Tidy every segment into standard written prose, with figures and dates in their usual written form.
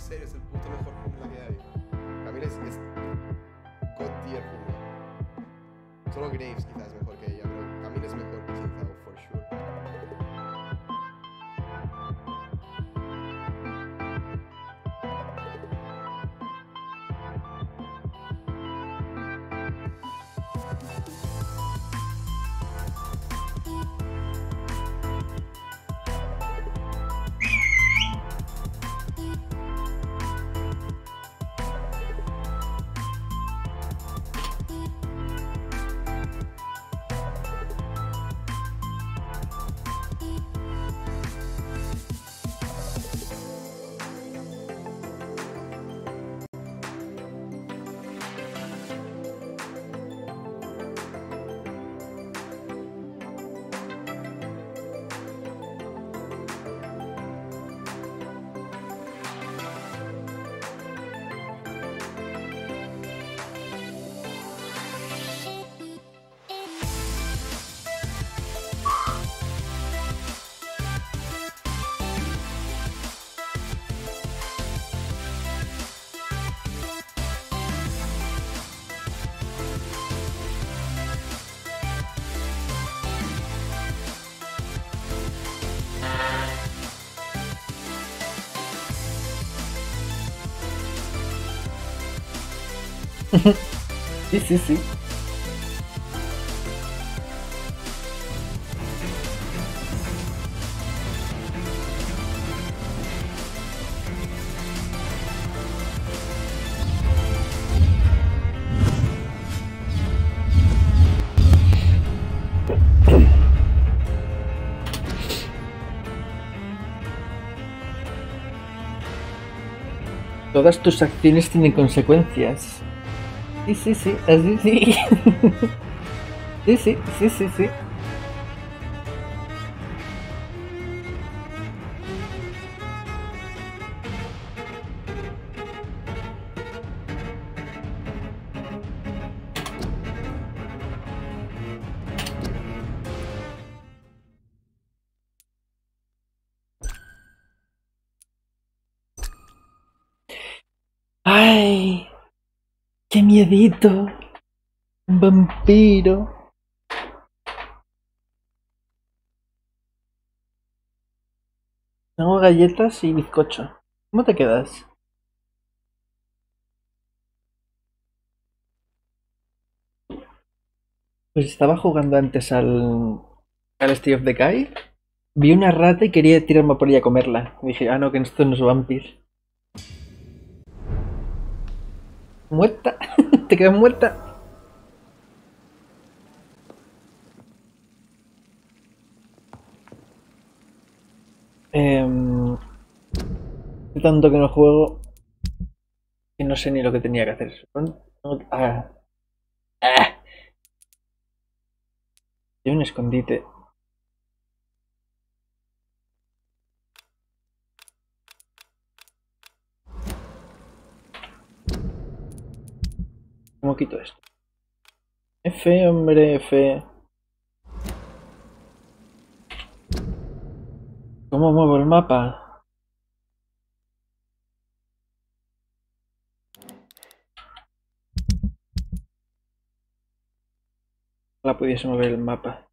serio, es el puto mejor jungla que hay. Camila es God tier jungla. Solo Graves quizás es mejor que ella, pero Camila es mejor que Xin for sure. Sí, sí, sí. Todas tus acciones tienen consecuencias. Sí, sí, sí, así sí. Sí, sí, sí, sí, sí. ¡Ay! ¡Qué miedito! Un vampiro. Tengo galletas y bizcocho. ¿Cómo te quedas? Pues estaba jugando antes al State of Decay. Vi una rata y quería tirarme por ella a comerla. Dije, ah, no, que esto no es Vampyr. Muerta. Te quedas muerta. Hace tanto que no juego y no sé ni lo que tenía que hacer. Ah, ah. Hay un escondite. ¿Cómo quito esto? F, hombre, F. ¿Cómo muevo el mapa? Ojalá pudiese mover el mapa.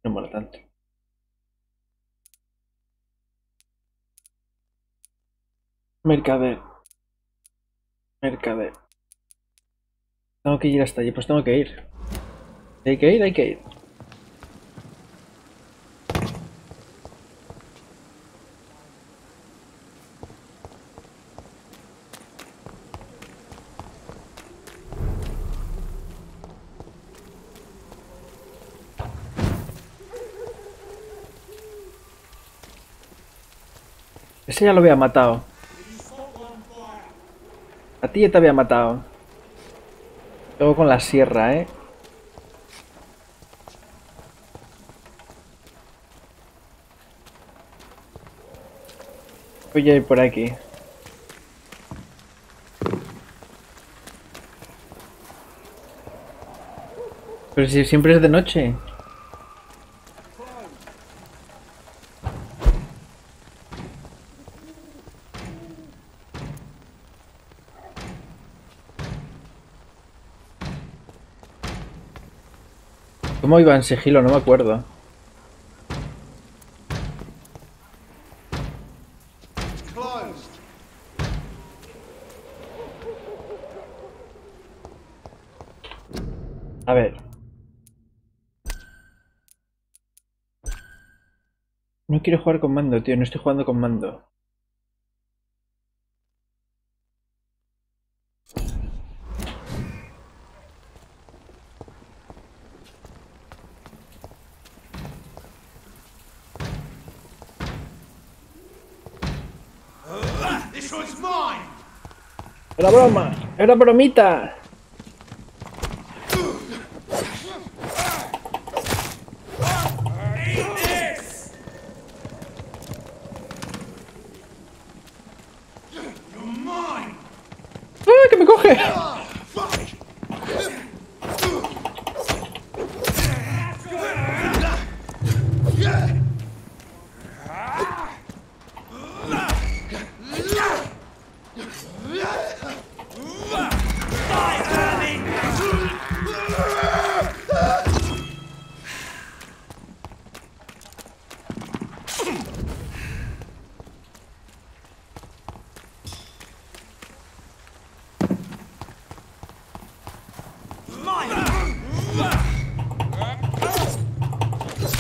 No mola tanto. Mercader. Mercader. Tengo que ir hasta allí. Pues tengo que ir. Hay que ir, hay que ir. Ese ya lo había matado. A ti ya te había matado. Luego con la sierra, ¿eh? Voy a ir por aquí. Pero si siempre es de noche. ¿Cómo iba en sigilo? No me acuerdo. Closed. A ver. No quiero jugar con mando, tío. No estoy jugando con mando. This one's mine. ¡Era broma! ¡Era bromita! Eat this. You're mine. ¡Ah, que me coge!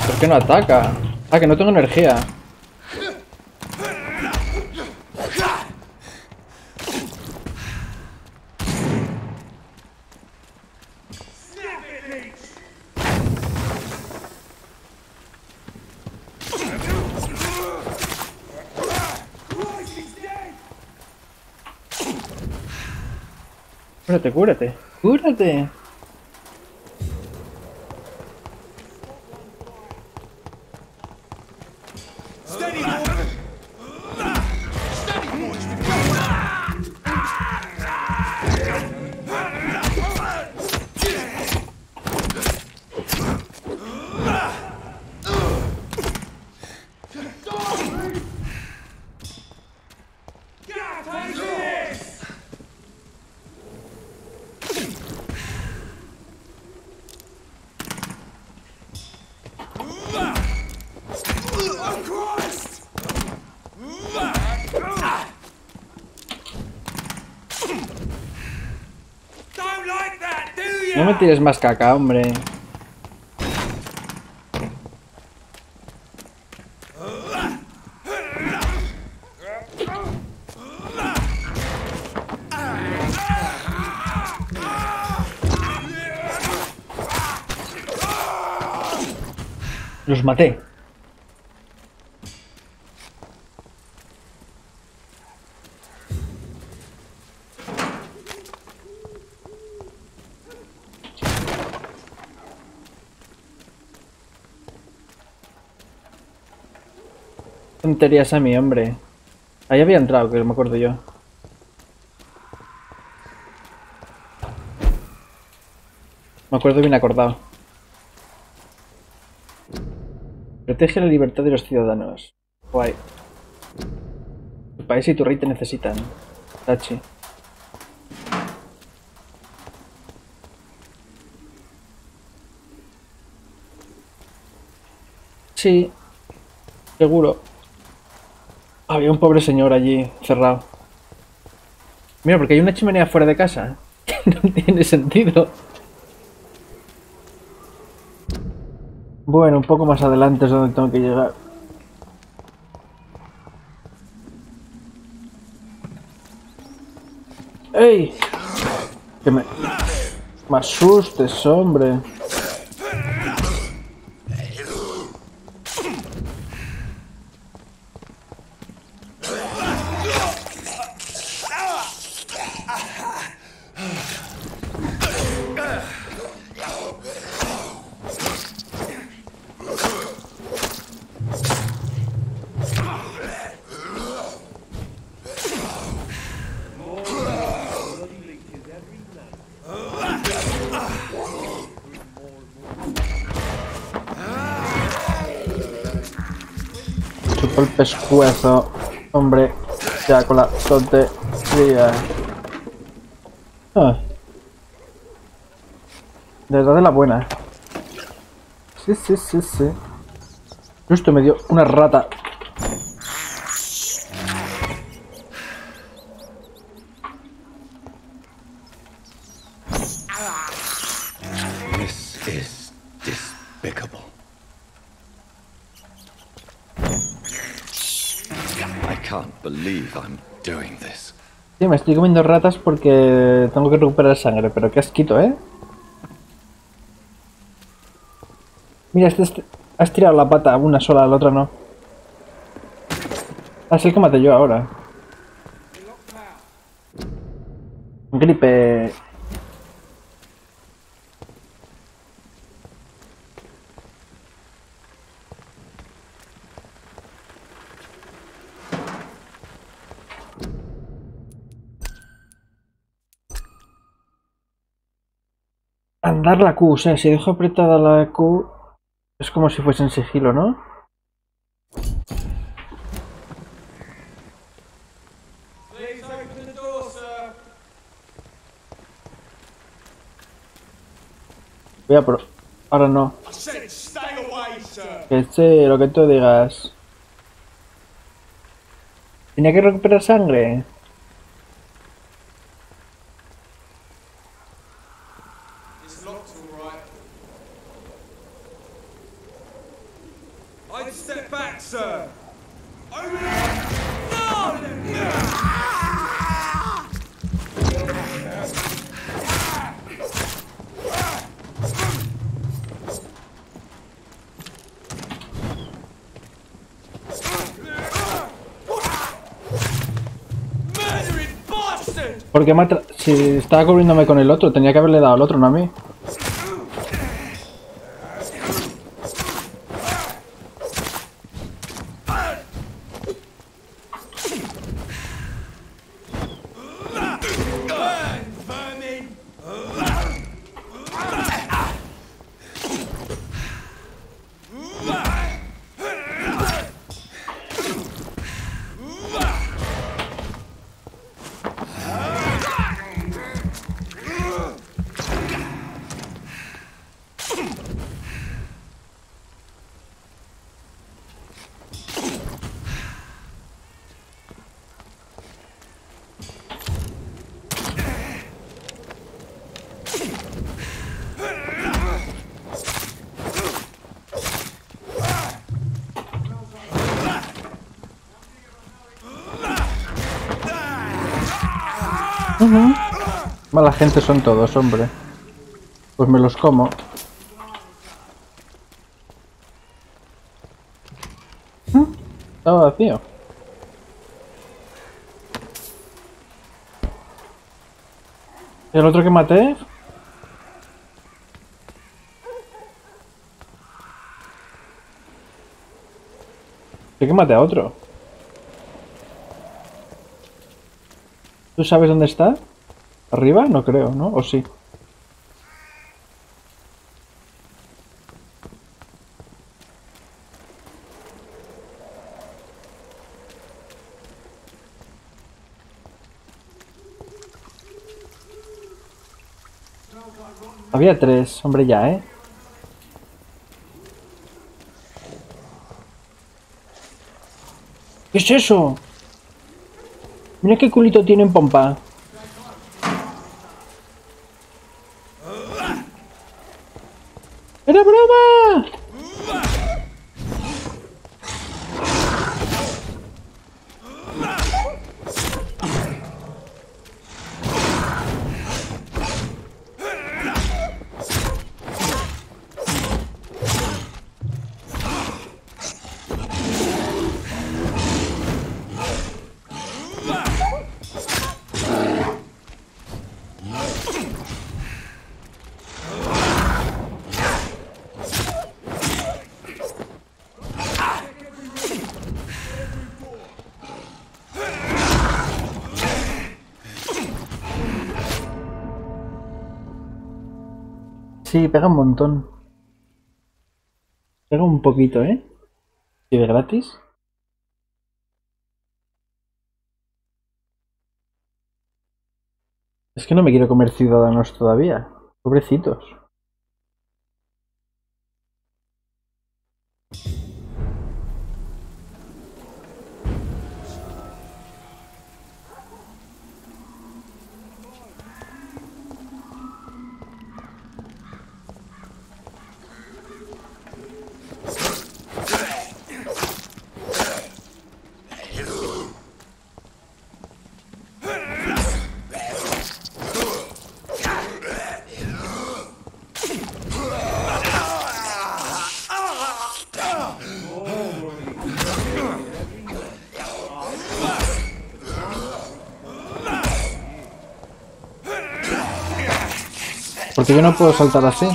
¿Por qué no ataca? Ah, que no tengo energía. Cúrate, cúrate. ¡Cúrate! No me tires más caca, hombre. Los maté. Tonterías a mi hombre. Ahí había entrado, que me acuerdo yo. Me acuerdo bien acordado. Protege la libertad de los ciudadanos. Guay. Tu país y tu rey te necesitan. Tachi. Sí. Seguro. Había un pobre señor allí, cerrado. Mira, porque hay una chimenea fuera de casa. No tiene sentido. Bueno, un poco más adelante es donde tengo que llegar. ¡Ey! Que me asustes, hombre. Chupo el pescuezo, hombre, ya con la tontería. Ah. De verdad de la buena. Sí, sí, sí, sí. Justo me dio una rata. This is despicable. I can't believe I'm doing this. Sí, me estoy comiendo ratas porque tengo que recuperar sangre, pero qué asquito, ¿eh? Mira, has tirado la pata una sola, la otra no. Ah, es el que maté yo ahora. Gripe. Andar la Q, o sea, si dejo apretada la Q, es como si fuese en sigilo, ¿no? Voy a pro... Ahora no. Que sé, lo que tú digas. Tenía que recuperar sangre. Porque mata... Si estaba cubriéndome con el otro, tenía que haberle dado al otro, no a mí. Mala gente son todos, hombre. Pues me los como. Estaba vacío. ¿El otro que maté? ¿Sí que maté a otro? ¿Tú sabes dónde está? ¿Arriba? No creo, ¿no? ¿O sí? Había tres, hombre ya, ¿eh? ¿Qué es eso? Mira qué culito tiene en pompa. ¡Era broma! Sí, pega un montón. Pega un poquito, ¿eh? ¿Y de gratis? Es que no me quiero comer ciudadanos todavía. Pobrecitos. Porque yo no puedo saltar así.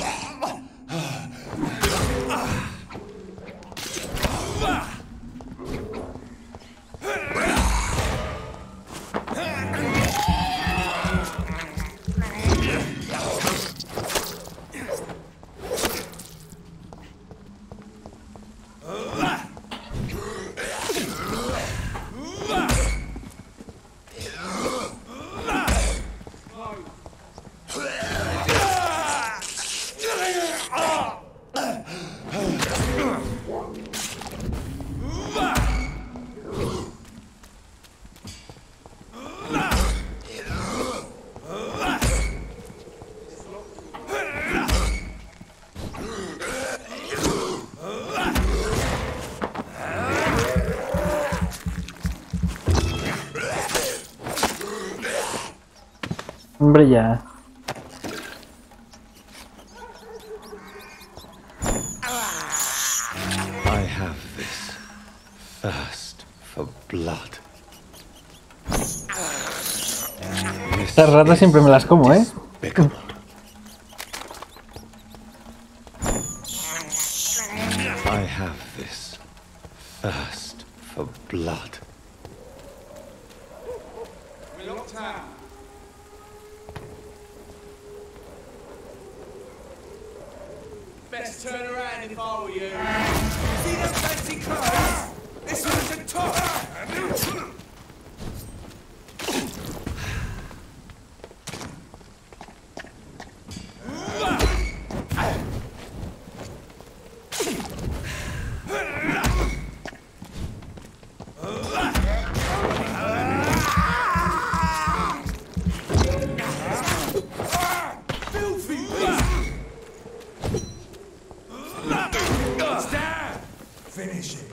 Hombre, ya. I have this thirst for blood. Estas ratas siempre me las como, ¿eh? Despicable. I have this thirst for blood. Best turn around if I were you. See them fancy clothes? This one's a top. Finish it.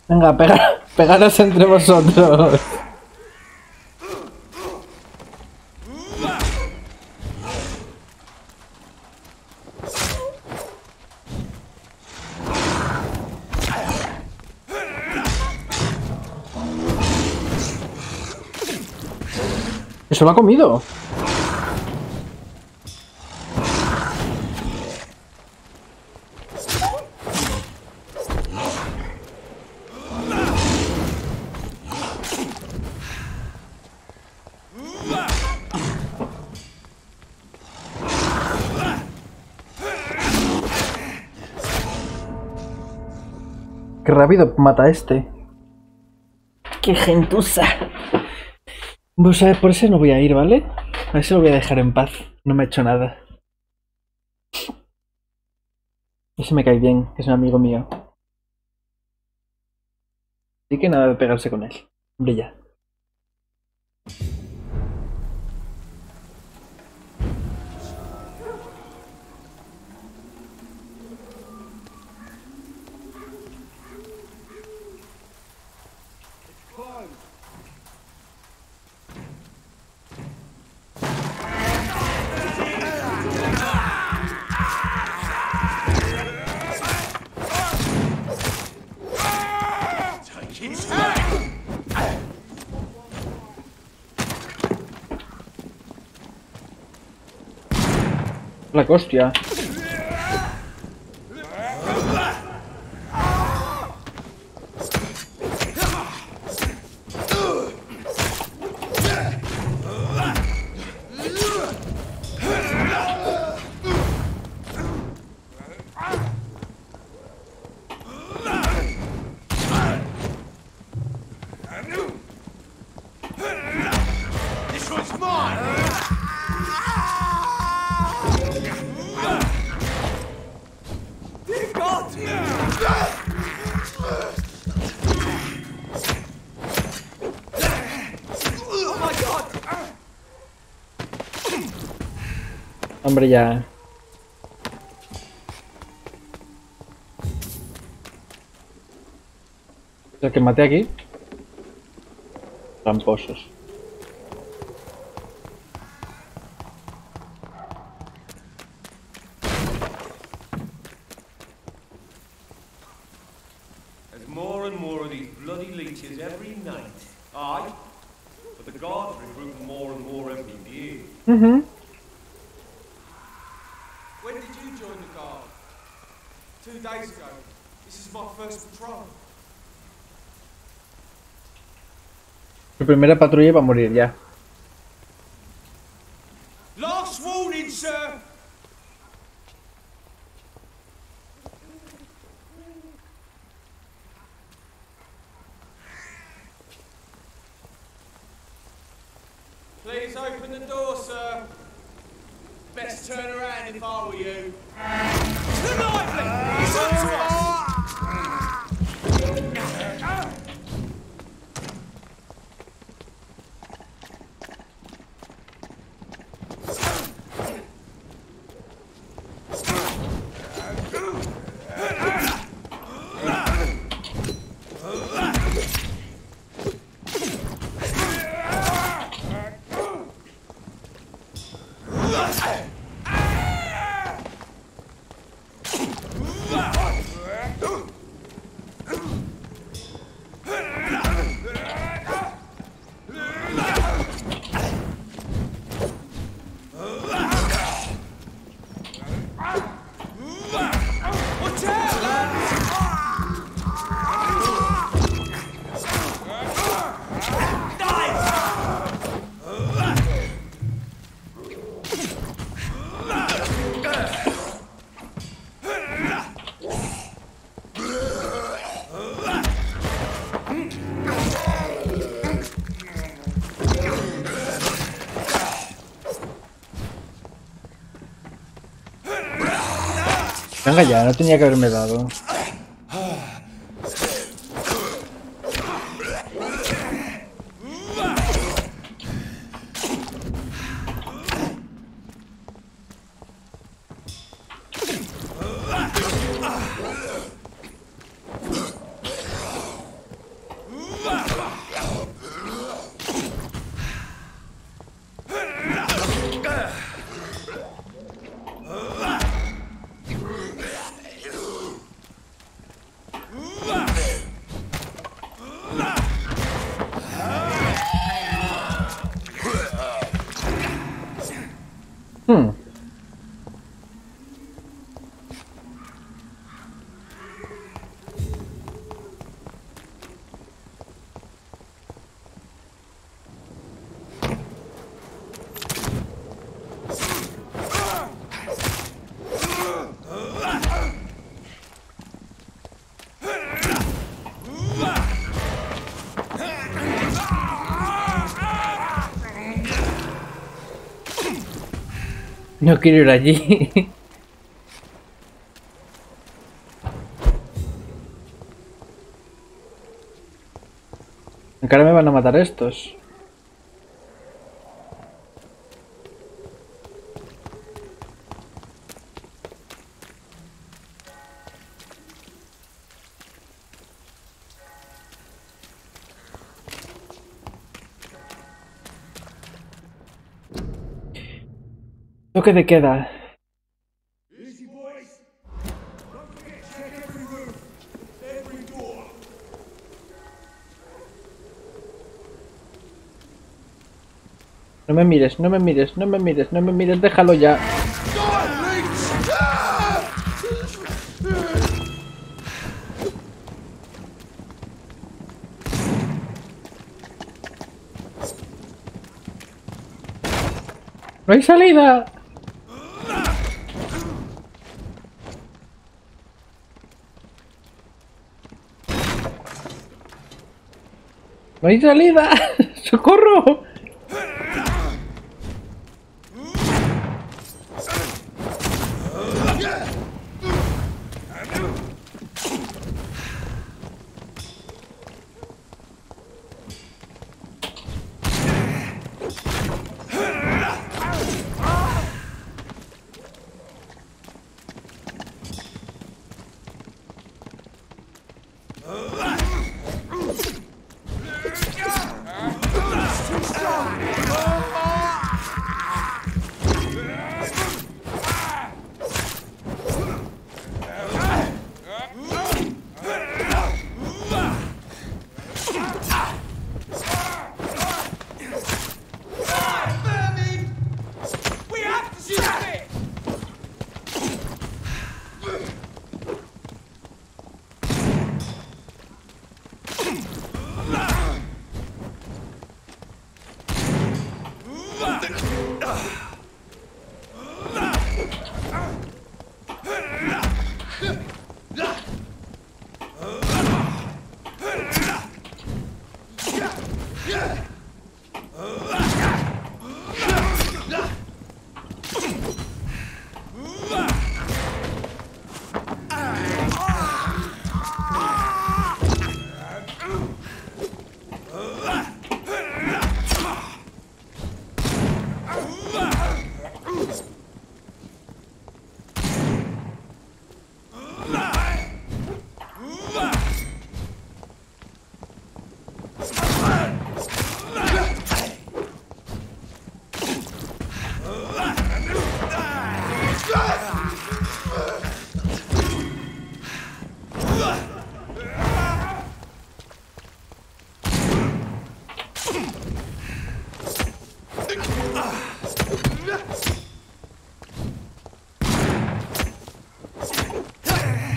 Venga, pegaros entre vosotros. Eso lo ha comido. Qué rápido mata a este. Qué gentuza. Pues a ver, por ese no voy a ir, ¿vale? A ese lo voy a dejar en paz. No me ha hecho nada. Ese me cae bien, que es un amigo mío. Así que nada de pegarse con él. Hombre, ya. La hostia. This one's God! Oh my God! Hombre, ya. El que maté aquí. Tramposos. There's more and more of these bloody leeches every night. Aye, but the guards recruit more and more every year. Mhm. When did you join the guard? 2 days ago. This is my first patrol. Su primera patrulla va a morir ya. Last warning, sir! Please open the door, sir. Best turn around if I were you. To the lively! It's up to us! Venga ya, no tenía que haberme dado. No quiero ir allí. Ahora me van a matar estos. Toque de queda. Easy, boys. Don't forget to check every room, every door. No me mires, no me mires, no me mires, no me mires, déjalo ya. ¡No hay salida! ¡No hay salida! ¡Socorro!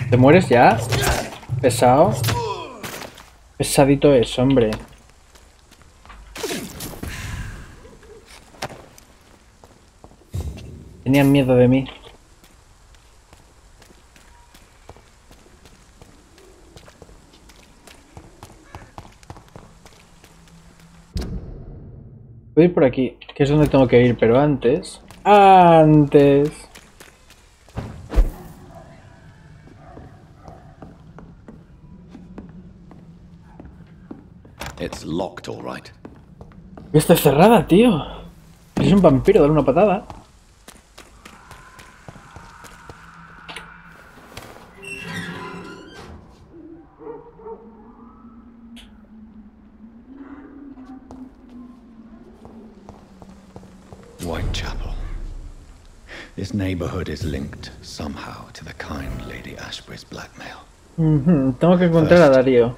¿Te mueres ya? Pesado. Pesadito es, hombre. Tenían miedo de mí. Voy a ir por aquí, que es donde tengo que ir, pero antes... ¡Antes! It's locked, all right. Está cerrada, tío. Es un vampiro, dale una patada. Whitechapel. This neighborhood is linked somehow to the kind Lady Ashbury's blackmail. Tengo que encontrar a Darío.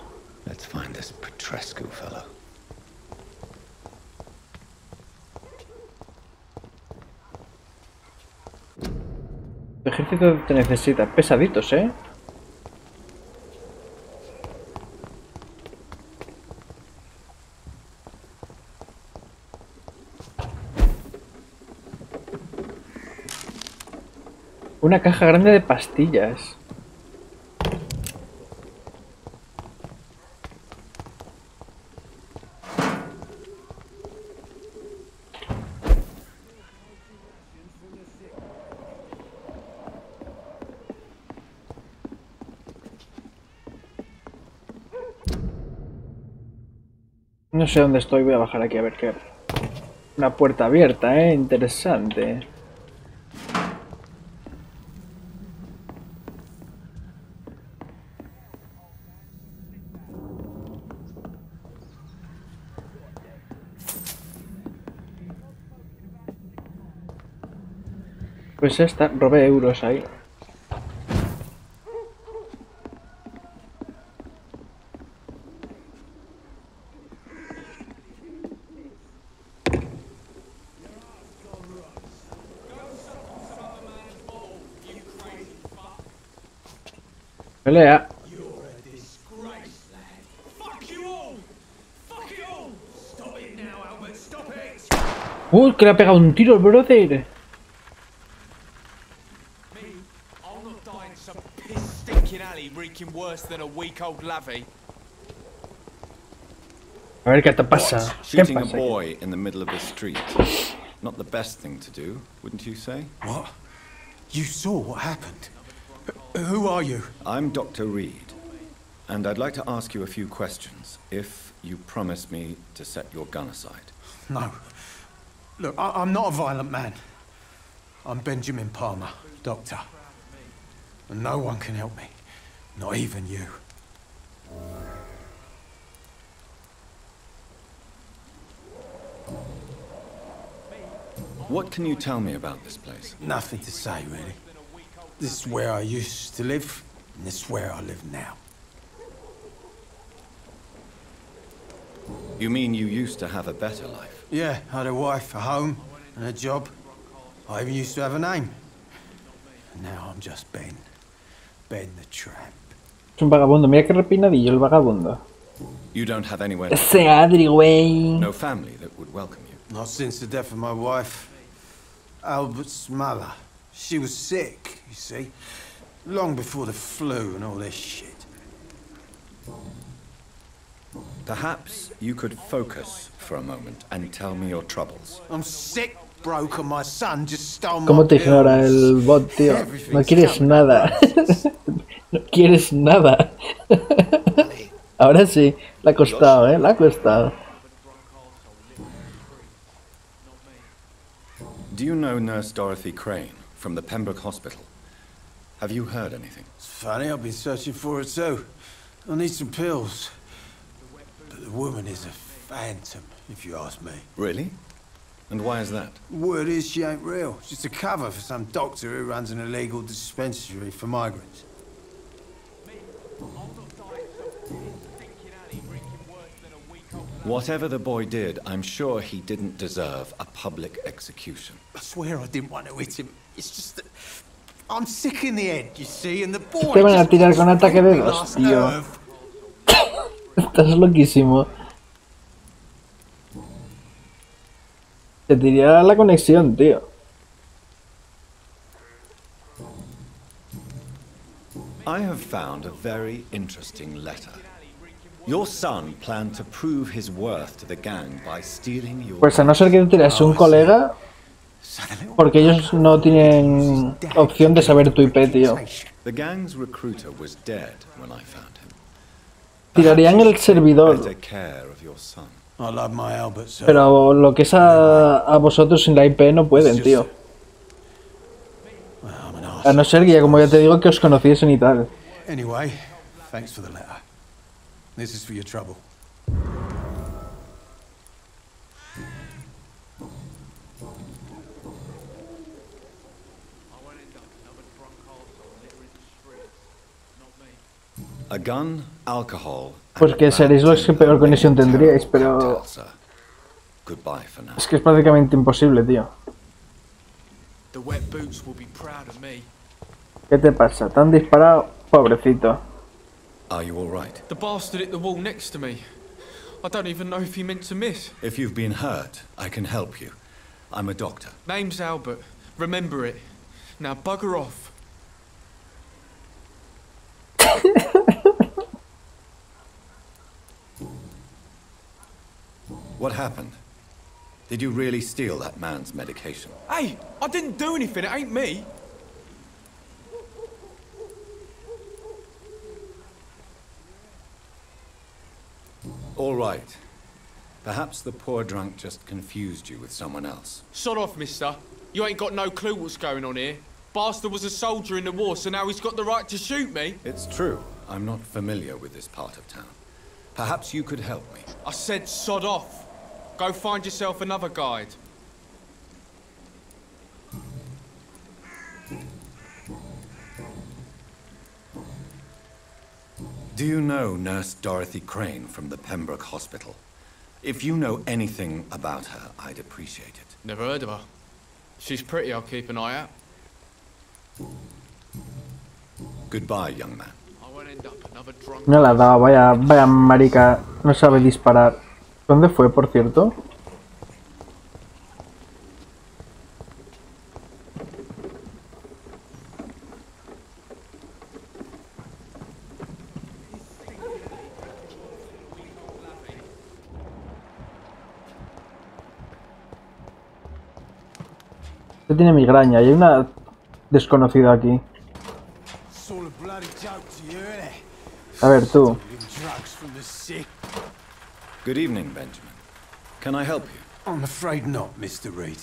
Let's find this Petrescu fellow. El ejército te necesita. Pesaditos, ¿eh? Una caja grande de pastillas. No sé dónde estoy, voy a bajar aquí a ver qué. Una puerta abierta, interesante. Pues esta, robé euros ahí. Pelea. Que le ha pegado un tiro el brother. A ver qué te pasa. ¿Qué Shooting a pasa? boy in the middle of the street. Not the best thing to do, wouldn't you say? What? You saw what happened? Who are you? I'm Dr. Reed, and I'd like to ask you a few questions, if you promise me to set your gun aside. No. Look, I'm not a violent man. I'm Benjamin Palmer, doctor. And no one can help me. Not even you. What can you tell me about this place? Nothing to say, really. This is where I used to live, and this is where I live now. You mean you used to have a better life? Yeah, I had a wife, a home, and a job. I even used to have a name. And now I'm just Ben. Ben the Tramp. Es un vagabundo, mira qué repinadillo el vagabundo. You don't have anywhere to Ese Adri, güey. No family that would welcome you. Not since the death of my wife, Albert's mother. She was sick, you see. Long before the flu and all this shit. Perhaps you could focus for a moment and tell me your troubles. I'm sick, broke, and my son just stole my ¿Cómo te ignora pills. el bot, tío? No Everything's quieres coming nada. up. No quieres nada. Ahora sí, le ha costado, le ha costado. Do you know Nurse Dorothy Crane from the Pembroke Hospital? Have you heard anything? It's funny, I've been searching for her too. I need some pills. But the woman is a phantom, if you ask me. Really? And why is that? Word is she ain't real. She's just a cover for some doctor who runs an illegal dispensary for migrants. Whatever the boy did, I'm sure he didn't deserve a public execution. I swear I didn't want to hit him. It's just that I'm sick in the head, you see, and the boy Te van a just tirar con ataque de broke my dos, last tío. nerve. Estás loquísimo. Te tiraría la conexión, tío. I have found a very interesting letter. Your son planned to prove his worth to the gang by stealing your... Pues a no ser que te tiras un colega, porque ellos no tienen opción de saber tu IP, tío. The gang's recruiter was dead when I found him. Tirarían el servidor, Better care of your son. I love my Albert, sir. pero lo que es a vosotros sin la IP no pueden, tío. Well, I'm an A no ser que, ya como ya te digo, que os conociesen y tal. Anyway, thanks for the letter. This is for your trouble. A gun, alcohol... Pues que seréis los que peor conexión tendríais, pero Goodbye for now. es que es prácticamente imposible, tío. The wet boots will be proud of me. ¿Qué te pasa? ¿Te han disparado? Pobrecito. Are you all right? The bastard hit the wall next to me. I don't even know if he meant to miss. If you've been hurt, I can help you. I'm a doctor. Name's Albert. Remember it. Now bugger off. What happened? Did you really steal that man's medication? Hey, I didn't do anything. It ain't me. All right. Perhaps the poor drunk just confused you with someone else. Sod off, mister. You ain't got no clue what's going on here. Bastard was a soldier in the war, so now he's got the right to shoot me. It's true. I'm not familiar with this part of town. Perhaps you could help me. I said sod off. Go find yourself another guide. Do you know Nurse Dorothy Crane from the Pembroke Hospital? If you know anything about her, I'd appreciate it. Never heard of her. She's pretty, I'll keep an eye out. Goodbye, young man. I won't end up another drunk. No la ha dado, vaya marica. No sabe disparar. ¿Dónde fue, por cierto? Este tiene migraña y hay una desconocida aquí. It's all a bloody joke to you, isn't it? A ver, tú. Drugs from the sick. Good evening, Benjamin. Can I help you? I'm afraid not, Mr. Reed.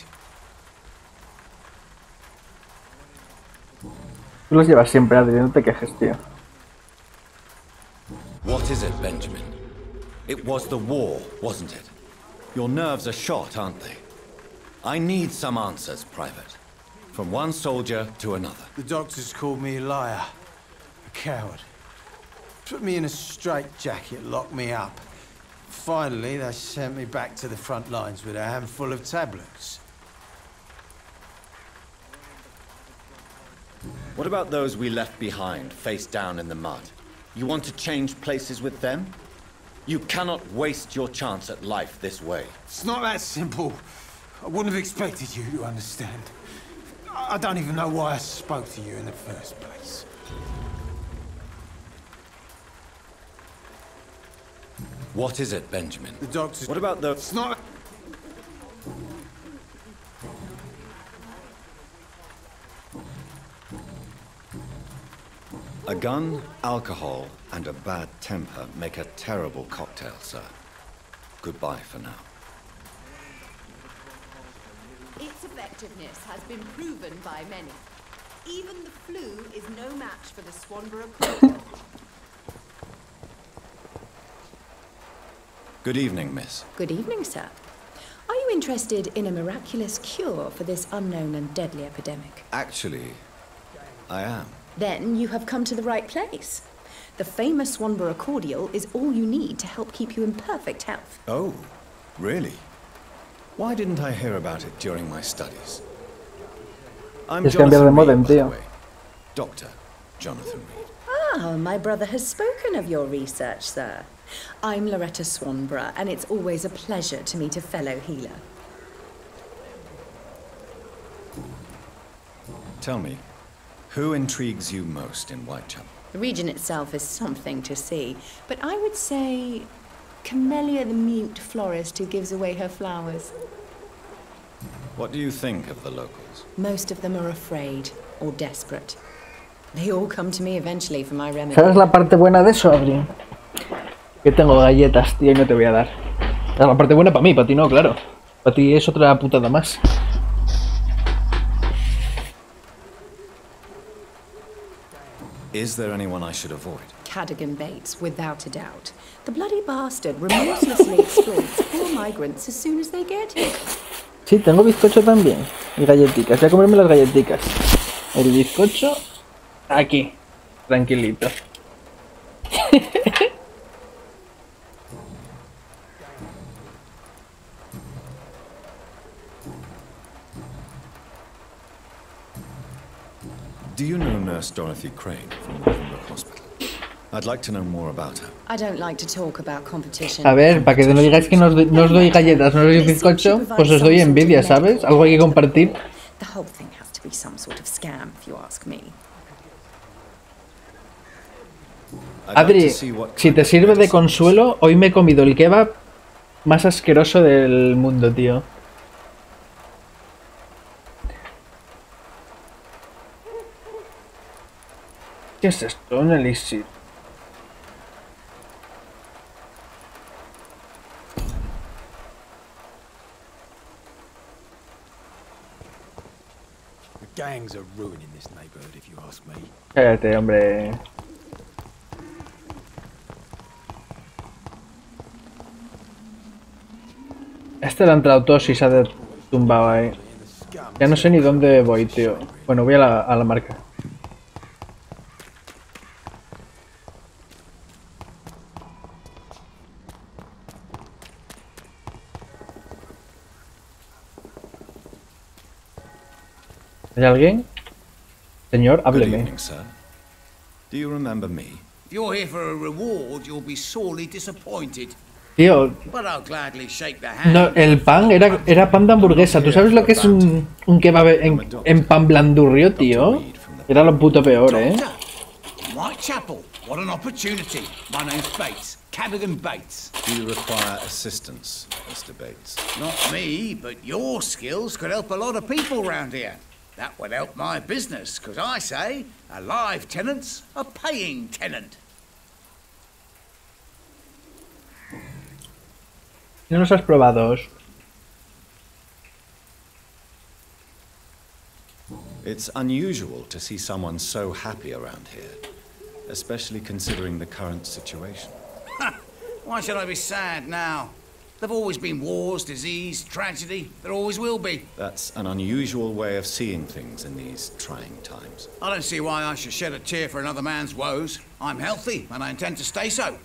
Tú los llevas siempre, Adri, no te quejes, tío. What is it, Benjamin? It was the war, wasn't it? Your nerves are shot, aren't they? I need some answers, Private. From one soldier to another. The doctors called me a liar, a coward. Put me in a straitjacket, locked me up. Finally, they sent me back to the front lines with a handful of tablets. What about those we left behind, face down in the mud? You want to change places with them? You cannot waste your chance at life this way. It's not that simple. I wouldn't have expected you to understand. I don't even know why I spoke to you in the first place. What is it, Benjamin? The doctors... What about the... It's not... A gun, alcohol, and a bad temper make a terrible cocktail, sir. Goodbye for now. Its effectiveness has been proven by many. Even the flu is no match for the Swanborough cordial. Good evening, miss. Good evening, sir. Are you interested in a miraculous cure for this unknown and deadly epidemic? Actually, I am. Then you have come to the right place. The famous Swanborough cordial is all you need to help keep you in perfect health. Oh, really? Why didn't I hear about it during my studies? I'm Es cambiar de Jonathan modem, Reed, by the tío. way. Dr. Jonathan Reed. Ah, my brother has spoken of your research, sir. I'm Loretta Swanborough, and it's always a pleasure to meet a fellow healer. Tell me, who intrigues you most in Whitechapel? The region itself is something to see, but I would say Camellia the mute florist who gives away her flowers. What do you think of the locals? Most of them are afraid or desperate. They all come to me eventually for my remedy. ¿Sabes la parte buena de eso, Adri? Que tengo galletas, tío, y no te voy a dar. Es la parte buena para mí, para ti no, claro. Para ti es otra putada más. Is there anyone I should avoid? Cadogan Bates, without a doubt. The bloody bastard remorselessly exploits poor migrants as soon as they get here. Sí, tengo bizcocho también. Y galletitas. Voy a comerme las galletitas. El bizcocho aquí. Tranquilito. Do you know Nurse Dorothy Crane from Northbrook Hospital? I'd like to know more about her. I don't like to talk about competition. A ver, para que no digáis que no os doy galletas, no os doy bizcocho, pues os doy envidia, ¿sabes? Algo hay que compartir. The whole thing has to be some sort of scam, if you ask me. Adri, si te sirve de consuelo, hoy me he comido el kebab más asqueroso del mundo, tío. ¿Qué es esto? Un elixir. The gangs are ruining this neighborhood, if you ask me. Cállate, hombre. Este le ha entrado tos y se ha tumbado ahí. Ya no sé ni dónde voy, tío. Bueno, voy a la marca. ¿Hay alguien? Señor, hábleme. Good evening, sir. Do you remember me? If you're here for a reward, you'll be sorely disappointed. Tío, But I'll gladly shake the hand. no, el pan era pan de hamburguesa. ¿Tú sabes lo que es un kebab en pan blandurrio, tío? Era lo puto peor, ¿eh? Doctor, Whitechapel, what an opportunity. My name's Bates, Cadogan Bates. Do you require assistance, Mr. Bates? Not me, but your skills could help a lot of people round here. That would help my business, because I say a live tenant's a paying tenant. ¿No los has probado? It's unusual to see someone so happy around here, especially considering the current situation. Why should I be sad now? There've always been wars, disease, tragedy. There always will be. That's an unusual way of seeing things in these trying times. I don't see why I should shed a tear for another man's woes. I'm healthy, and I intend to stay so.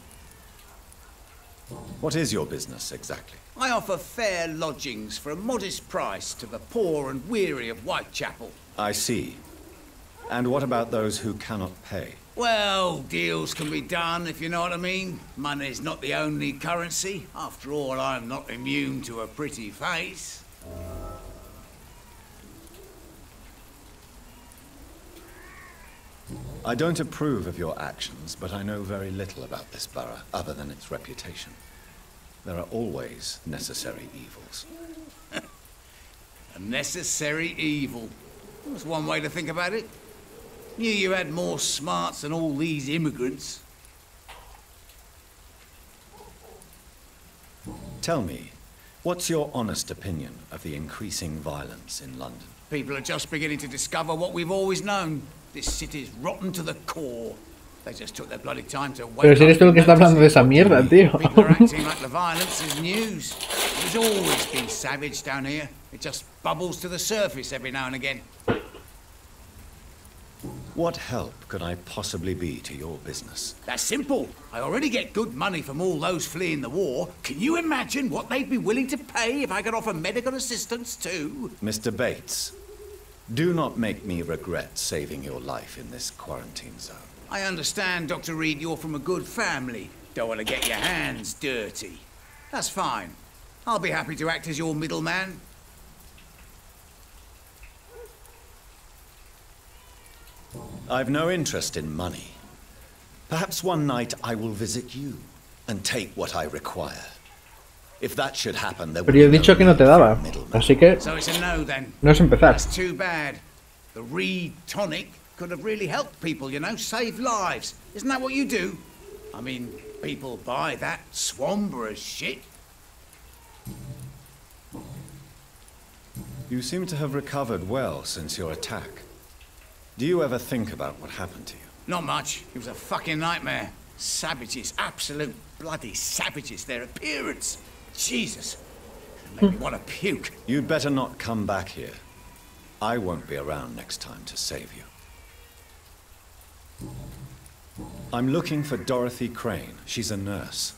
What is your business, exactly? I offer fair lodgings for a modest price to the poor and weary of Whitechapel. I see. And what about those who cannot pay? Well, deals can be done, if you know what I mean. Money's not the only currency. After all, I'm not immune to a pretty face. I don't approve of your actions, but I know very little about this borough, other than its reputation. There are always necessary evils. A necessary evil. That's one way to think about it. Knew you had more smarts than all these immigrants. Tell me, what's your honest opinion of the increasing violence in London? People are just beginning to discover what we've always known. This city's rotten to the core. They just took their bloody time to wake Pero si eres tú el que está hablando de esa mierda, tío. People are acting like the violence is news. There's always been savage down here. It just bubbles to the surface every now and again. What help could I possibly be to your business? That's simple. I already get good money from all those fleeing the war. Can you imagine what they'd be willing to pay if I could offer medical assistance too? Mr. Bates, do not make me regret saving your life in this quarantine zone. I understand, Dr. Reed, you're from a good family. Don't want to get your hands dirty. That's fine. I'll be happy to act as your middleman. I've no interest in money. Perhaps one night I will visit you and take what I require. If that should happen, there will Pero yo he be dicho que no te daba, así que So it's a no then. no es empezar. That's too bad. The Reed tonic could have really helped people, you know, save lives. Isn't that what you do? I mean, people buy that Swamborous shit. You seem to have recovered well since your attack. Do you ever think about what happened to you? Not much. It was a fucking nightmare. Savages, absolute bloody savages. Their appearance. Jesus. It made me want to puke. You'd better not come back here. I won't be around next time to save you. I'm looking for Dorothy Crane. She's a nurse.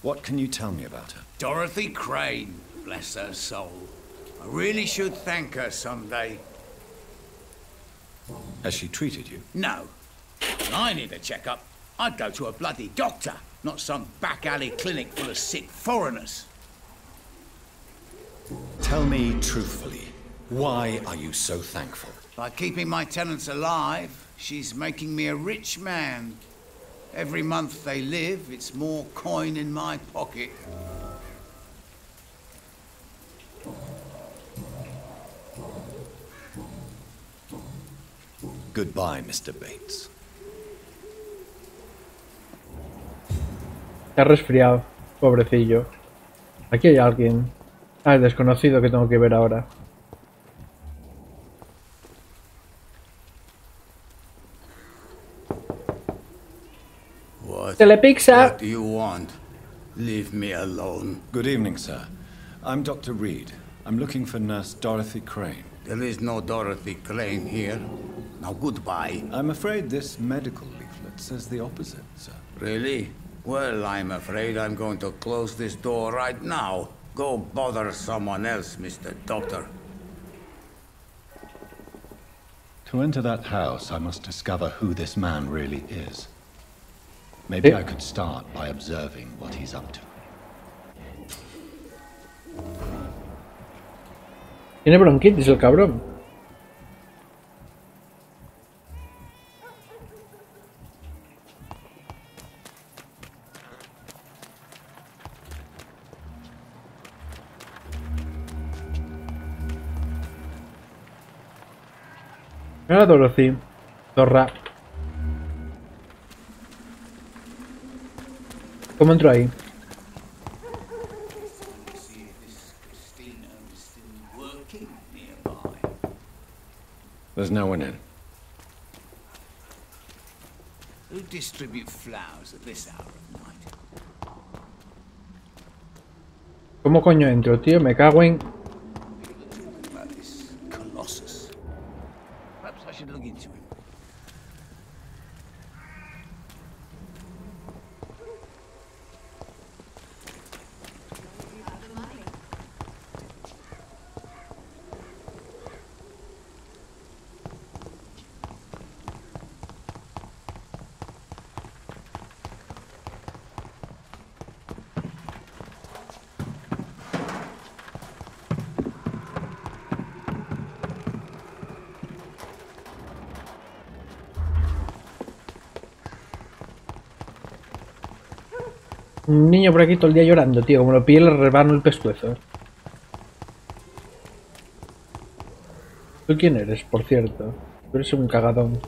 What can you tell me about her? Dorothy Crane. Bless her soul. I really should thank her someday. Has she treated you? No. When I need a checkup, I'd go to a bloody doctor, not some back alley clinic full of sick foreigners. Tell me truthfully, why are you so thankful? By keeping my tenants alive, she's making me a rich man. Every month they live, it's more coin in my pocket. Goodbye, Mr. Bates. Está resfriado, pobrecillo. Aquí hay alguien. Ah, el desconocido que tengo que ver ahora. Telepizza. What do you want? Leave me alone. Good evening, sir. I'm Dr. Reed. I'm looking for Nurse Dorothy Crane. There is no Dorothy Crane here. Now goodbye. I'm afraid this medical leaflet says the opposite, sir. Really? Well, I'm afraid I'm going to close this door right now. Go bother someone else, Mr. Doctor. To enter that house, I must discover who this man really is. Maybe I could start by observing what he's up to. Tiene bronquitis el cabrón. Mira Dorothy, zorra. ¿Cómo entro ahí? There's no one in. Who distribute flowers at this hour of night? ¿Cómo coño entro, tío? Me cago en... About this Colossus. Perhaps I should look into him. Un niño por aquí todo el día llorando, tío. Como lo pille le rebano el pescuezo. ¿Tú quién eres, por cierto? Tú eres un cagadón.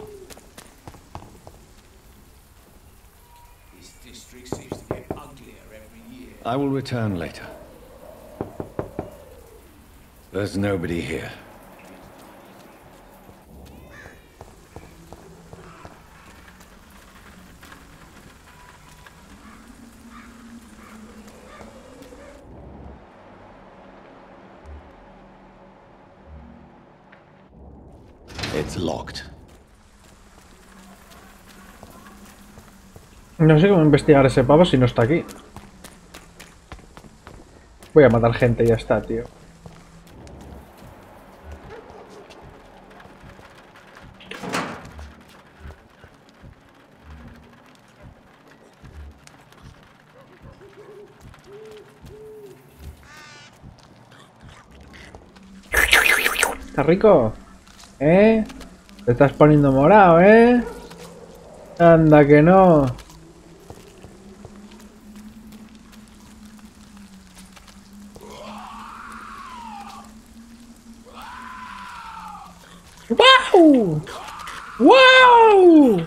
This district seems to get uglier every year. I will return later. There's nobody here. It's locked. No sé cómo investigar ese pavo si no está aquí. Voy a matar gente y ya está, tío. ¿Está rico? ¿Eh? Te estás poniendo morado, ¿eh? Anda que no. ¡Wow! ¡Wow!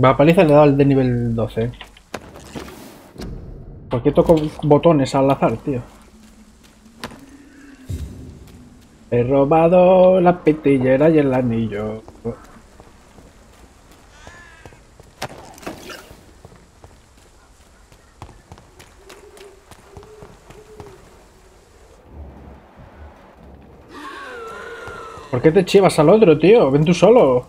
Va, paliza le he dado el de nivel 12. ¿Por qué toco botones al azar, tío? He robado la pitillera y el anillo. ¿Por qué te chivas al otro, tío? Ven tú solo.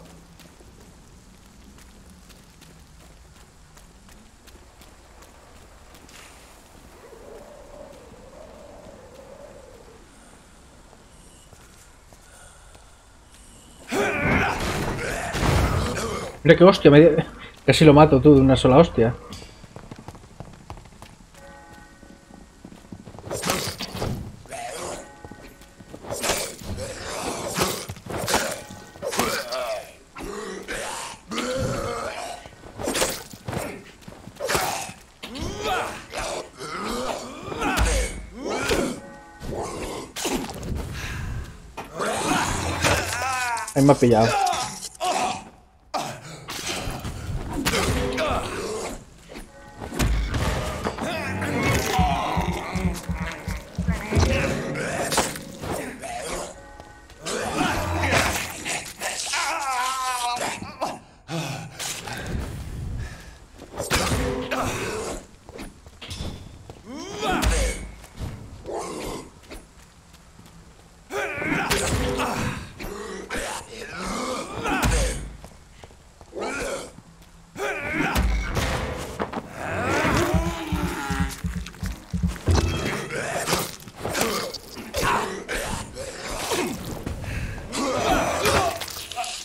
Mira qué hostia, casi lo mato tú de una sola hostia. Ahí me ha pillado.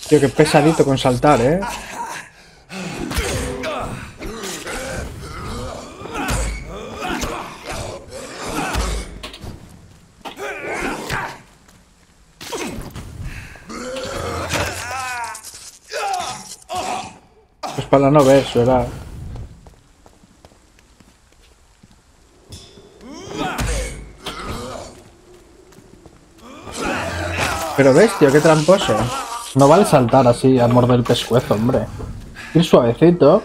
Tío, qué pesadito con saltar, ¿eh? Pues para no ver, será. Pero ves, tío, qué tramposo. No vale saltar así a morder el pescuezo, hombre. Ir suavecito.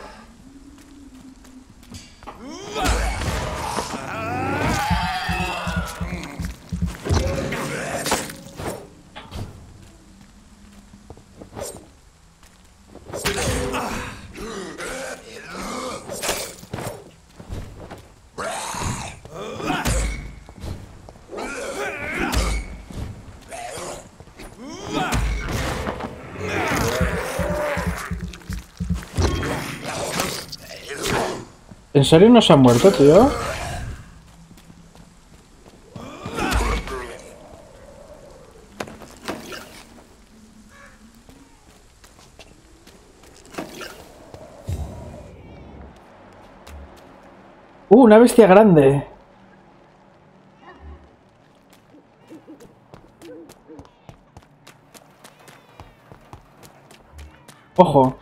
¿En serio no se ha muerto, tío? Una bestia grande. Ojo.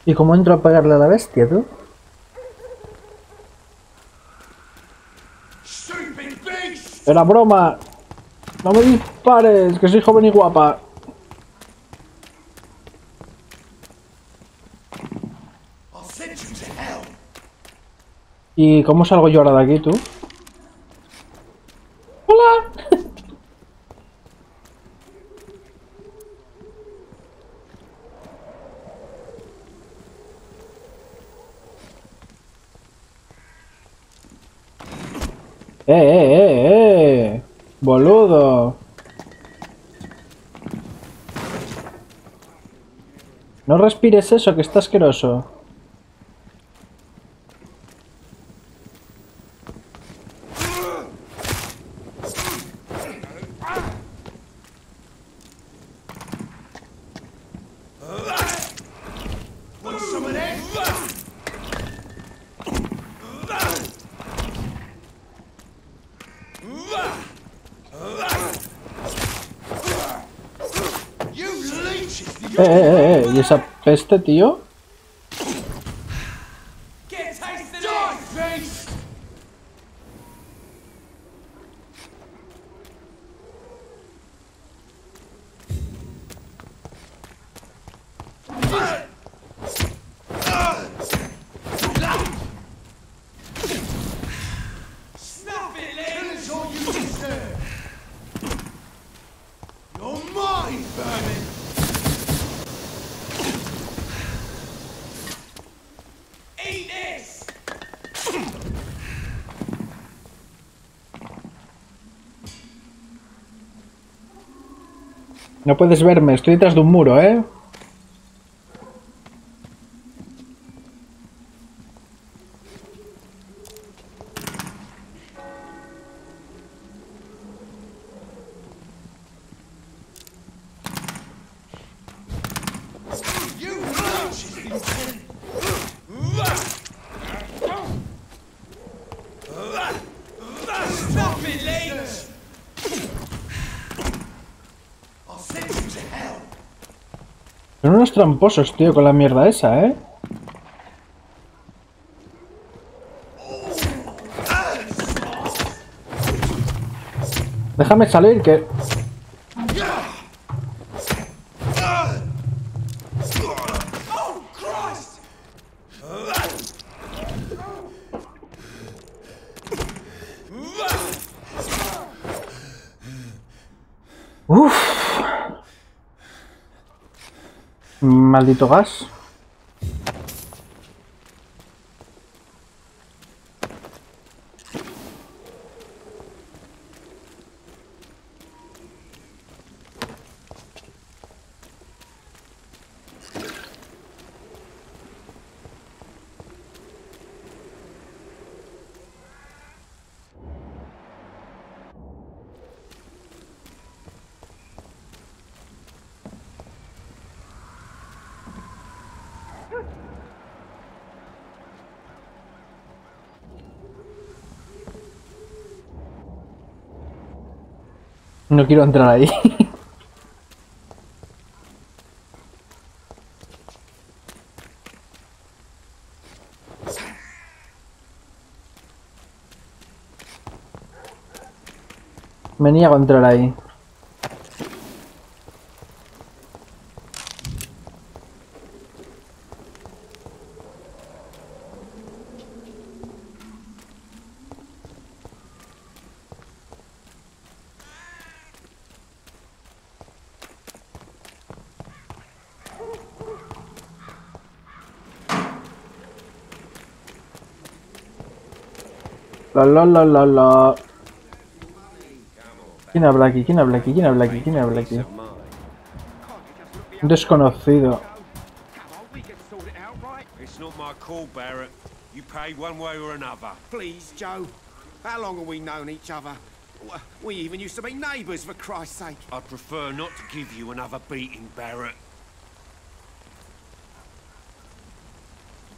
¿Y cómo entro a pegarle a la bestia, tú? ¡Era broma! ¡No me dispares! ¡Que soy joven y guapa! ¿Y cómo salgo yo ahora de aquí, tú? ¡Hola! Boludo. No respires eso, que está asqueroso. ¿Y esa peste, tío? No puedes verme, estoy detrás de un muro, ¿eh? Son unos tramposos, tío, con la mierda esa, ¿eh? Déjame salir, que... Uff. Maldito gas. No quiero entrar ahí. Me niego a entrar ahí. La. ¿Quién habla aquí? ¿Quién habla aquí? ¿Quién habla aquí? ¿Quién habla aquí? Un desconocido. It's not my call, Barrett. You pay one way or another. Please, Joe. How long have we known each other? We even used to be neighbours, for Christ's sake. I'd prefer not to give you another beating, Barrett.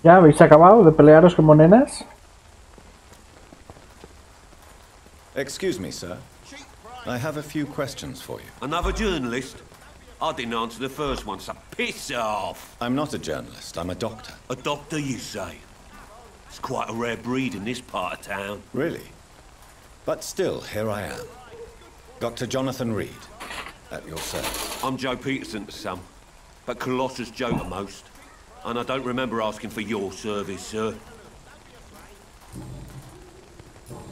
¿Ya habéis acabado de pelearos como nenas? Excuse me, sir. I have a few questions for you. Another journalist? I didn't answer the first one, so piss off. I'm not a journalist, I'm a doctor. A doctor, you say? It's quite a rare breed in this part of town. Really? But still, here I am. Dr. Jonathan Reed, at your service. I'm Joe Peterson to some, but Colossus Joe to most. And I don't remember asking for your service, sir.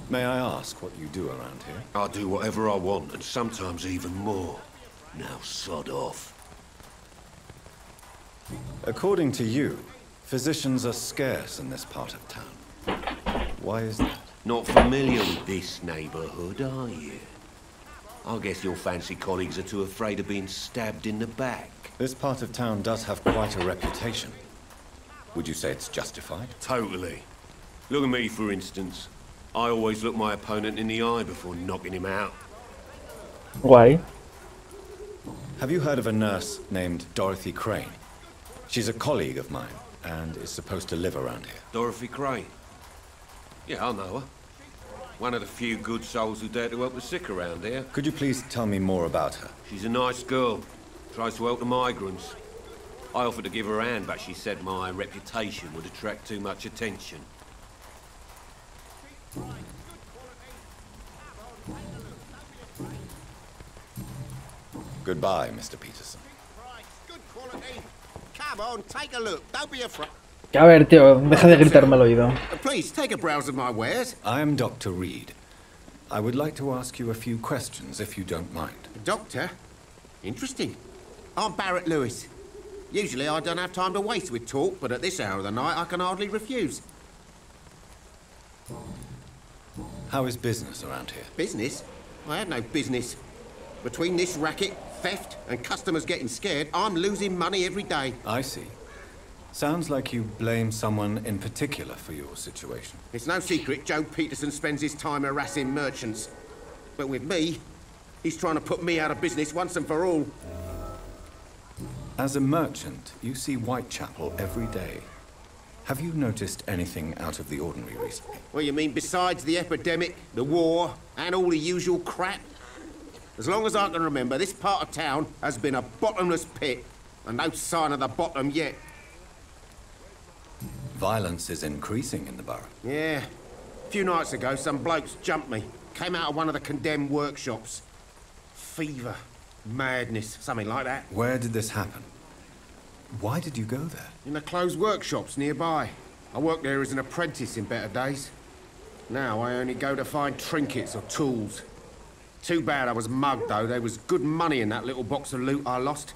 May I ask what you do around here? I do whatever I want, and sometimes even more. Now sod off. According to you, physicians are scarce in this part of town. Why is that? Not familiar with this neighborhood, are you? I guess your fancy colleagues are too afraid of being stabbed in the back. This part of town does have quite a reputation. Would you say it's justified? Totally. Look at me, for instance. I always look my opponent in the eye before knocking him out. Guay. Have you heard of a nurse named Dorothy Crane? She's a colleague of mine, and is supposed to live around here. Dorothy Crane? Yeah, I know her. One of the few good souls who dare to help the sick around here. Could you please tell me more about her? She's a nice girl. Tries to help the migrants. I offered to give her a hand, but she said my reputation would attract too much attention. Goodbye, Mr. Peterson. Good quality. Come on, take a look. Don't be afraid. A ver, tío, deja de gritarme al oído. Please, take a browse of my wares. I am Dr. Reed. I would like to ask you a few questions, if you don't mind. Doctor? Interesting. I'm Barrett Lewis. Usually I don't have time to waste with talk, but at this hour of the night I can hardly refuse. How is business around here? Business? I had no business. Between this racket, theft, and customers getting scared, I'm losing money every day. I see. Sounds like you blame someone in particular for your situation. It's no secret Joe Peterson spends his time harassing merchants. But with me, he's trying to put me out of business once and for all. As a merchant, you see Whitechapel every day. Have you noticed anything out of the ordinary recently? What you mean besides the epidemic, the war, and all the usual crap? As long as I can remember, this part of town has been a bottomless pit, and no sign of the bottom yet. Violence is increasing in the borough. Yeah. A few nights ago, some blokes jumped me. Came out of one of the condemned workshops. Fever, madness, something like that. Where did this happen? Why did you go there? In the closed workshops nearby. I worked there as an apprentice in better days. Now I only go to find trinkets or tools. Too bad I was mugged, though. There was good money in that little box of loot I lost.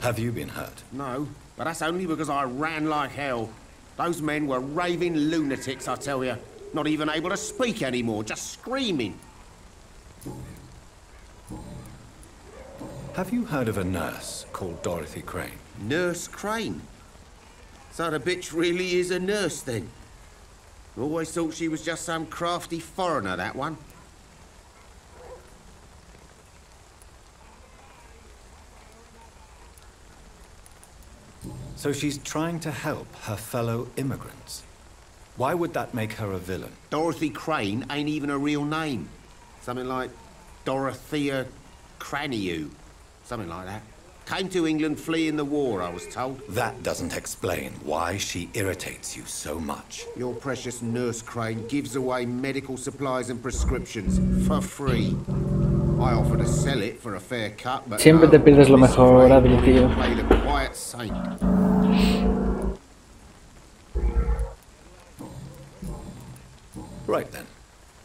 Have you been hurt? No, but that's only because I ran like hell. Those men were raving lunatics, I tell you. Not even able to speak anymore, just screaming. Have you heard of a nurse called Dorothy Crane? Nurse Crane? So the bitch really is a nurse, then? Always thought she was just some crafty foreigner, that one. So she's trying to help her fellow immigrants. Why would that make her a villain? Dorothy Crane ain't even a real name. Something like Dorothea Craniu. Something like that. Came to England fleeing the war, I was told. That doesn't explain why she irritates you so much. Your precious nurse Crane gives away medical supplies and prescriptions for free. I offered to sell it for a fair cut, but Siempre te pierdes lo mejor, Adri, tío. Played a quiet saint. Right then.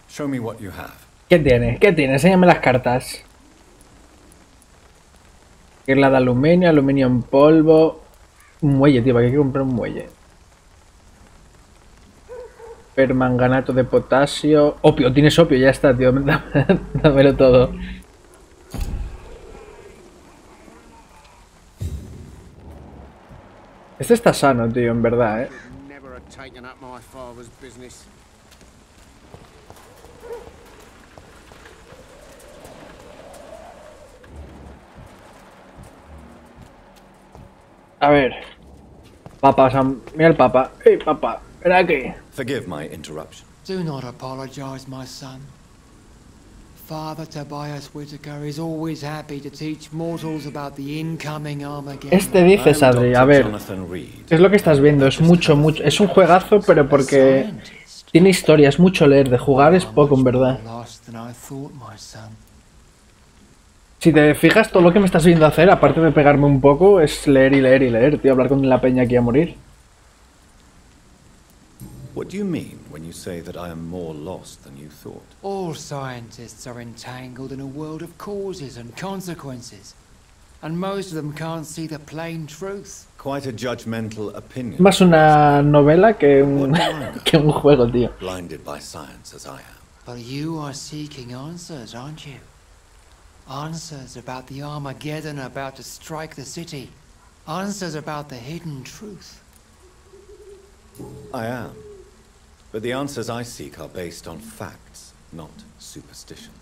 Show me what you have. ¿Qué tiene? ¿Qué tiene? Enséñame las cartas. Guirla de aluminio, aluminio en polvo. Un muelle, tío, ¿para qué hay que comprar un muelle? Permanganato de potasio. Opio, tienes opio, ya está, tío. Dámelo todo. Este está sano, tío, en verdad, A ver. Papa, mira el papa. ¡Ey, papa! ¡Ven aquí! Forgive my interruption. Do not apologize, my son. Father Tobias Whitaker is always happy to teach mortals about the incoming Armageddon. Este dices, Adri, a ver. Es lo que estás viendo, es mucho. Es un juegazo, pero porque tiene historia, es mucho leer. De jugar es poco, en verdad. Si te fijas, todo lo que me estás viendo hacer, aparte de pegarme un poco, es leer y leer y leer, tío. Hablar con la peña aquí a morir. What do you mean when you say that I am more lost than you thought? All scientists are entangled in a world of causes and consequences, and most of them can't see the plain truth. Quite a judgmental opinion. Más una novela que un juego, tío. Blinded by science as I am. But you are seeking answers, aren't you? Answers about the Armageddon about to strike the city. Answers about the hidden truth. I am. But the answers I seek are based on facts, not superstition.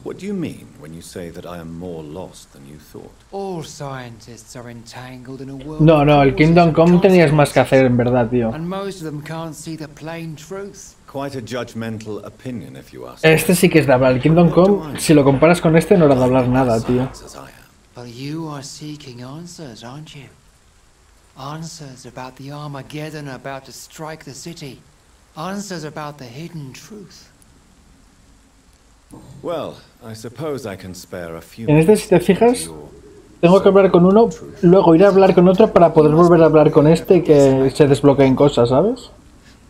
What do you mean when you say that I am more lost than you thought? All scientists are entangled in a world. No, el Kingdom Come tenías más que hacer, en verdad, tío. And most of them can't see the plain truth. Quite a judgmental opinion, if you ask. Este sí que es de hablar. El Kingdom Come, si lo comparas con este, no era de hablar nada, tío. But you are seeking answers, aren't you? Answers about the Armageddon about to strike the city. Answers about the hidden truth. Well, I suppose I can spare a few. En este, si te fijas, tengo que hablar con uno, luego ir a hablar con otro para poder volver a hablar con este y que se desbloqueen cosas, ¿sabes?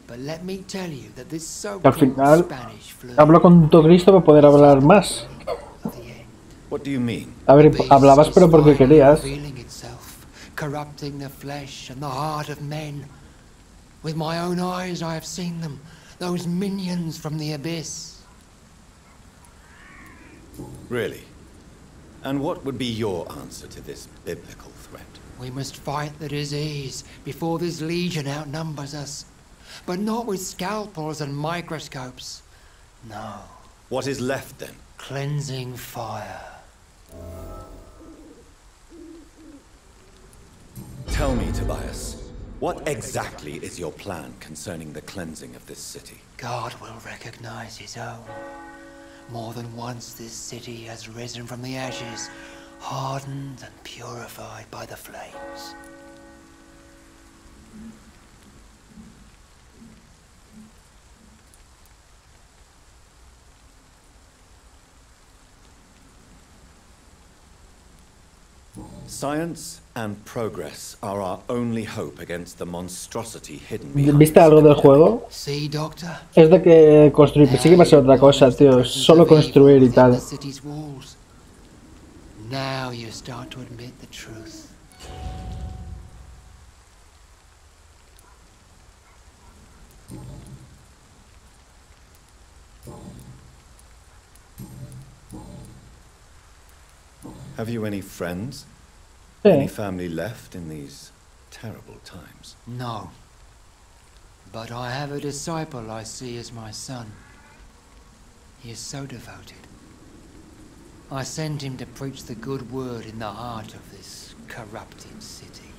Que al final hablo con todo Cristo para poder hablar más. A ver, hablabas pero porque querías. Corrupting the flesh and the heart of men. With my own eyes I have seen them, those minions from the abyss. Really? And what would be your answer to this biblical threat? We must fight the disease before this legion outnumbers us. But not with scalpels and microscopes. No. What is left then? Cleansing fire. Tell me, Tobias, what exactly is your plan concerning the cleansing of this city? God will recognize his own. More than once this city has risen from the ashes, hardened and purified by the flames. Science and progress are our only hope against the monstrosity hidden behind. ¿Viste algo del juego? Es de que construir, pensé que iba a ser otra cosa, tío. Es solo construir y tal. Now you start to admit the truth. Have you any friends? Sí. Any family left in these terrible times? No. But I have a disciple I see as my son. He is so devoted. I sent him to preach the good word in the heart of this corrupted city.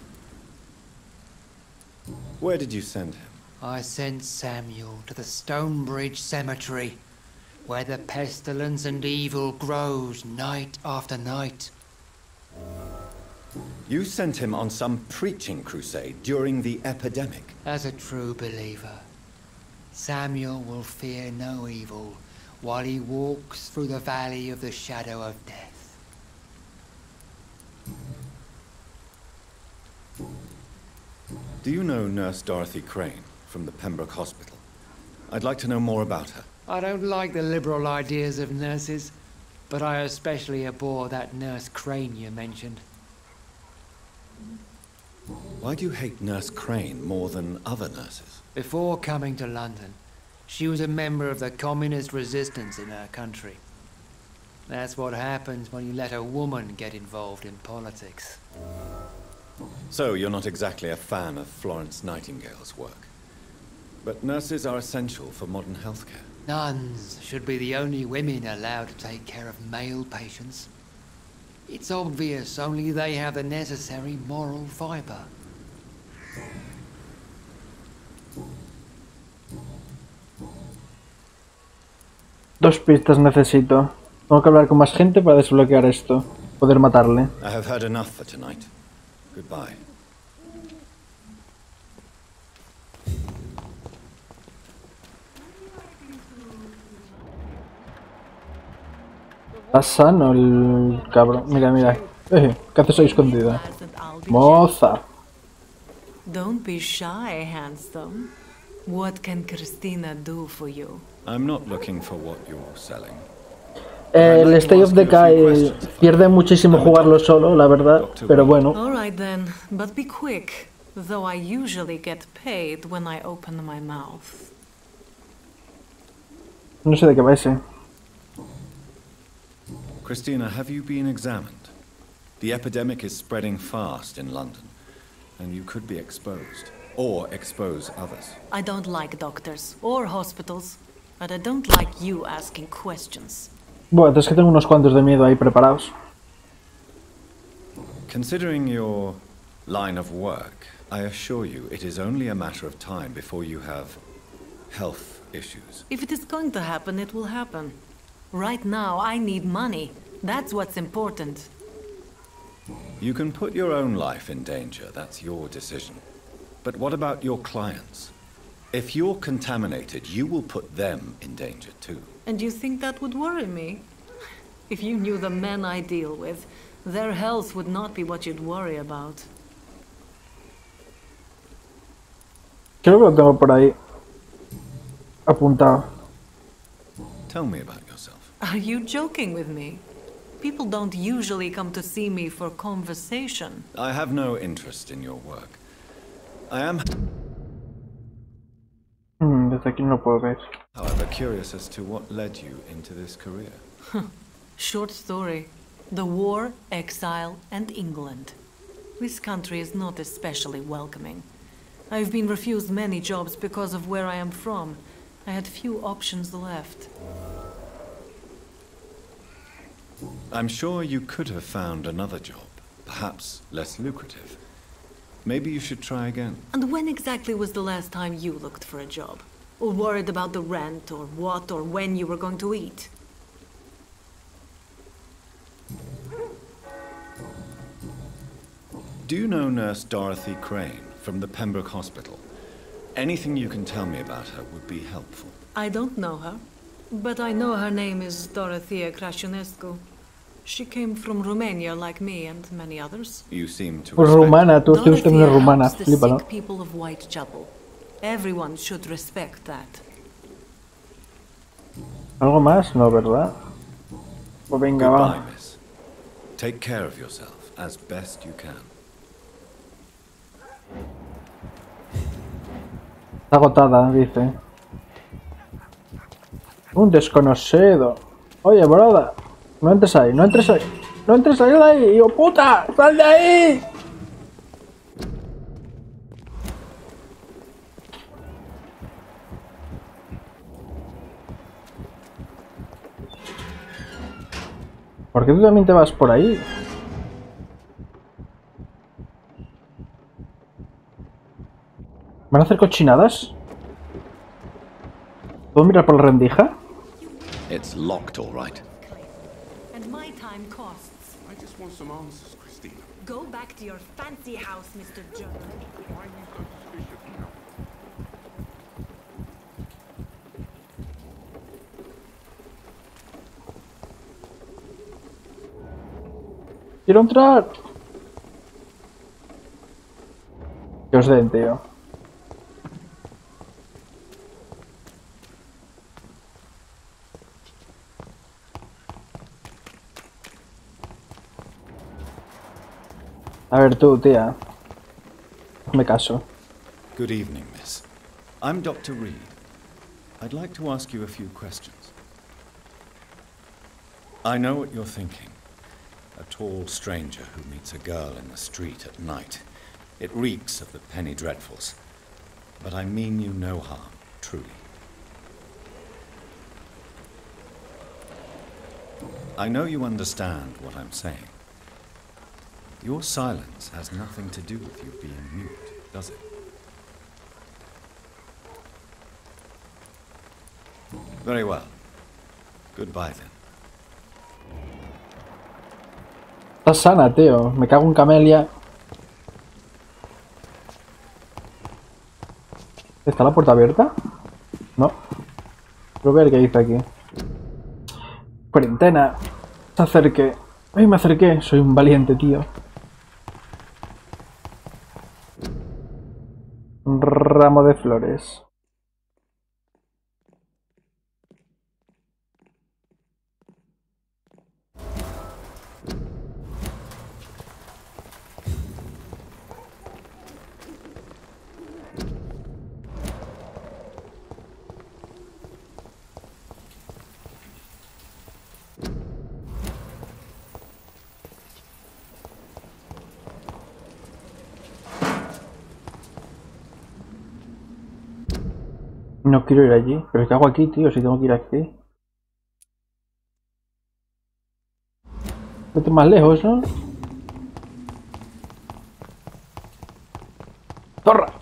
Where did you send him? I sent Samuel to the Stonebridge Cemetery. where the pestilence and evil grows night after night. You sent him on some preaching crusade during the epidemic. As a true believer, Samuel will fear no evil while he walks through the valley of the shadow of death. Do you know Nurse Dorothy Crane from the Pembroke Hospital? I'd like to know more about her. I don't like the liberal ideas of nurses, but I especially abhor that Nurse Crane you mentioned. Why do you hate Nurse Crane more than other nurses? Before coming to London, she was a member of the communist resistance in her country. That's what happens when you let a woman get involved in politics. So you're not exactly a fan of Florence Nightingale's work. But nurses are essential for modern healthcare. Nuns should be the only women allowed to take care of male patients. It's obvious only they have the necessary moral fiber. Dos pistas necesito. Tengo que hablar con más gente para desbloquear esto. Poder matarle. I have heard enough for tonight. Goodbye. Está sano el cabrón. Mira, mira. ¿Qué haces ahí escondida? Moza. Don't be shy, handsome. What can Christina do for you? I'm not looking for what you're selling. El State of Decay pierde muchísimo jugarlo solo, la verdad, pero bueno. All right then, but be quick. Though I usually get paid when I open my mouth. No sé de qué va ese. Christina, have you been examined? The epidemic is spreading fast in London, and you could be exposed, or expose others. I don't like doctors or hospitals, but I don't like you asking questions. Bueno, es que tengo unos cuantos de miedo ahí preparados. Considering your line of work, I assure you it is only a matter of time before you have health issues. If it is going to happen, it will happen. Right now, I need money. That's what's important. You can put your own life in danger, that's your decision. But what about your clients? If you're contaminated, you will put them in danger too. And you think that would worry me? If you knew the men I deal with, their health would not be what you'd worry about. Creo que lo tengo por ahí apuntado. Tell me about yourself. Are you joking with me? People don't usually come to see me for conversation. I have no interest in your work. I am, Desde aquí no lo puedo ver. however, curious as to what led you into this career. Short story. The war, exile, and England. This country is not especially welcoming. I've been refused many jobs because of where I am from. I had few options left. I'm sure you could have found another job, perhaps less lucrative. Maybe you should try again. And when exactly was the last time you looked for a job? Or worried about the rent, or what, or when you were going to eat? Do you know Nurse Dorothy Crane from the Pembroke Hospital? Anything you can tell me about her would be helpful. I don't know her, but I know her name is Dorothea Crăciunescu. She came from Romania like me and many others. You seem to Pues respect rumana, tú estás usted Dorothea rumana, helps the flípalo. sick people of Whitechapel. Everyone should respect that. ¿Algo más? No, ¿verdad? Pues venga, Goodbye, va. miss. Take care of yourself as best you can. Está agotada, dice. Un desconocido. Oye, broda. No entres ahí, no entres ahí. No entres ahí, hijo puta. ¡Sal de ahí! ¿Por qué tú también te vas por ahí? ¿Van a hacer cochinadas? ¿Puedo mirar por la rendija? It's locked, all right. And my time costs. I just want some answers, Christina. Go back to your fancy house, Mr. Journal. Why are you so suspicious now? ¡Quiero entrar! Que os den, tío. A ver tú, tía. Me caso. Good evening, miss. I'm Dr. Reed. I'd like to ask you a few questions. I know what you're thinking. A tall stranger who meets a girl in the street at night. It reeks of the penny dreadfuls. But I mean you no harm, truly. I know you understand what I'm saying. Your silence has nothing to do with you being mute, does it? Very well. Goodbye then. Estás sana, tío. Me cago en Camelia. ¿Está la puerta abierta? No. Creo que ver qué dice aquí. Cuarentena. Se acerque. ¡Ay, me acerqué! Soy un valiente, tío. Un ramo de flores. No quiero ir allí. ¿Pero qué hago aquí, tío? Si tengo que ir aquí. Vete más lejos, ¿no? ¡Zorra!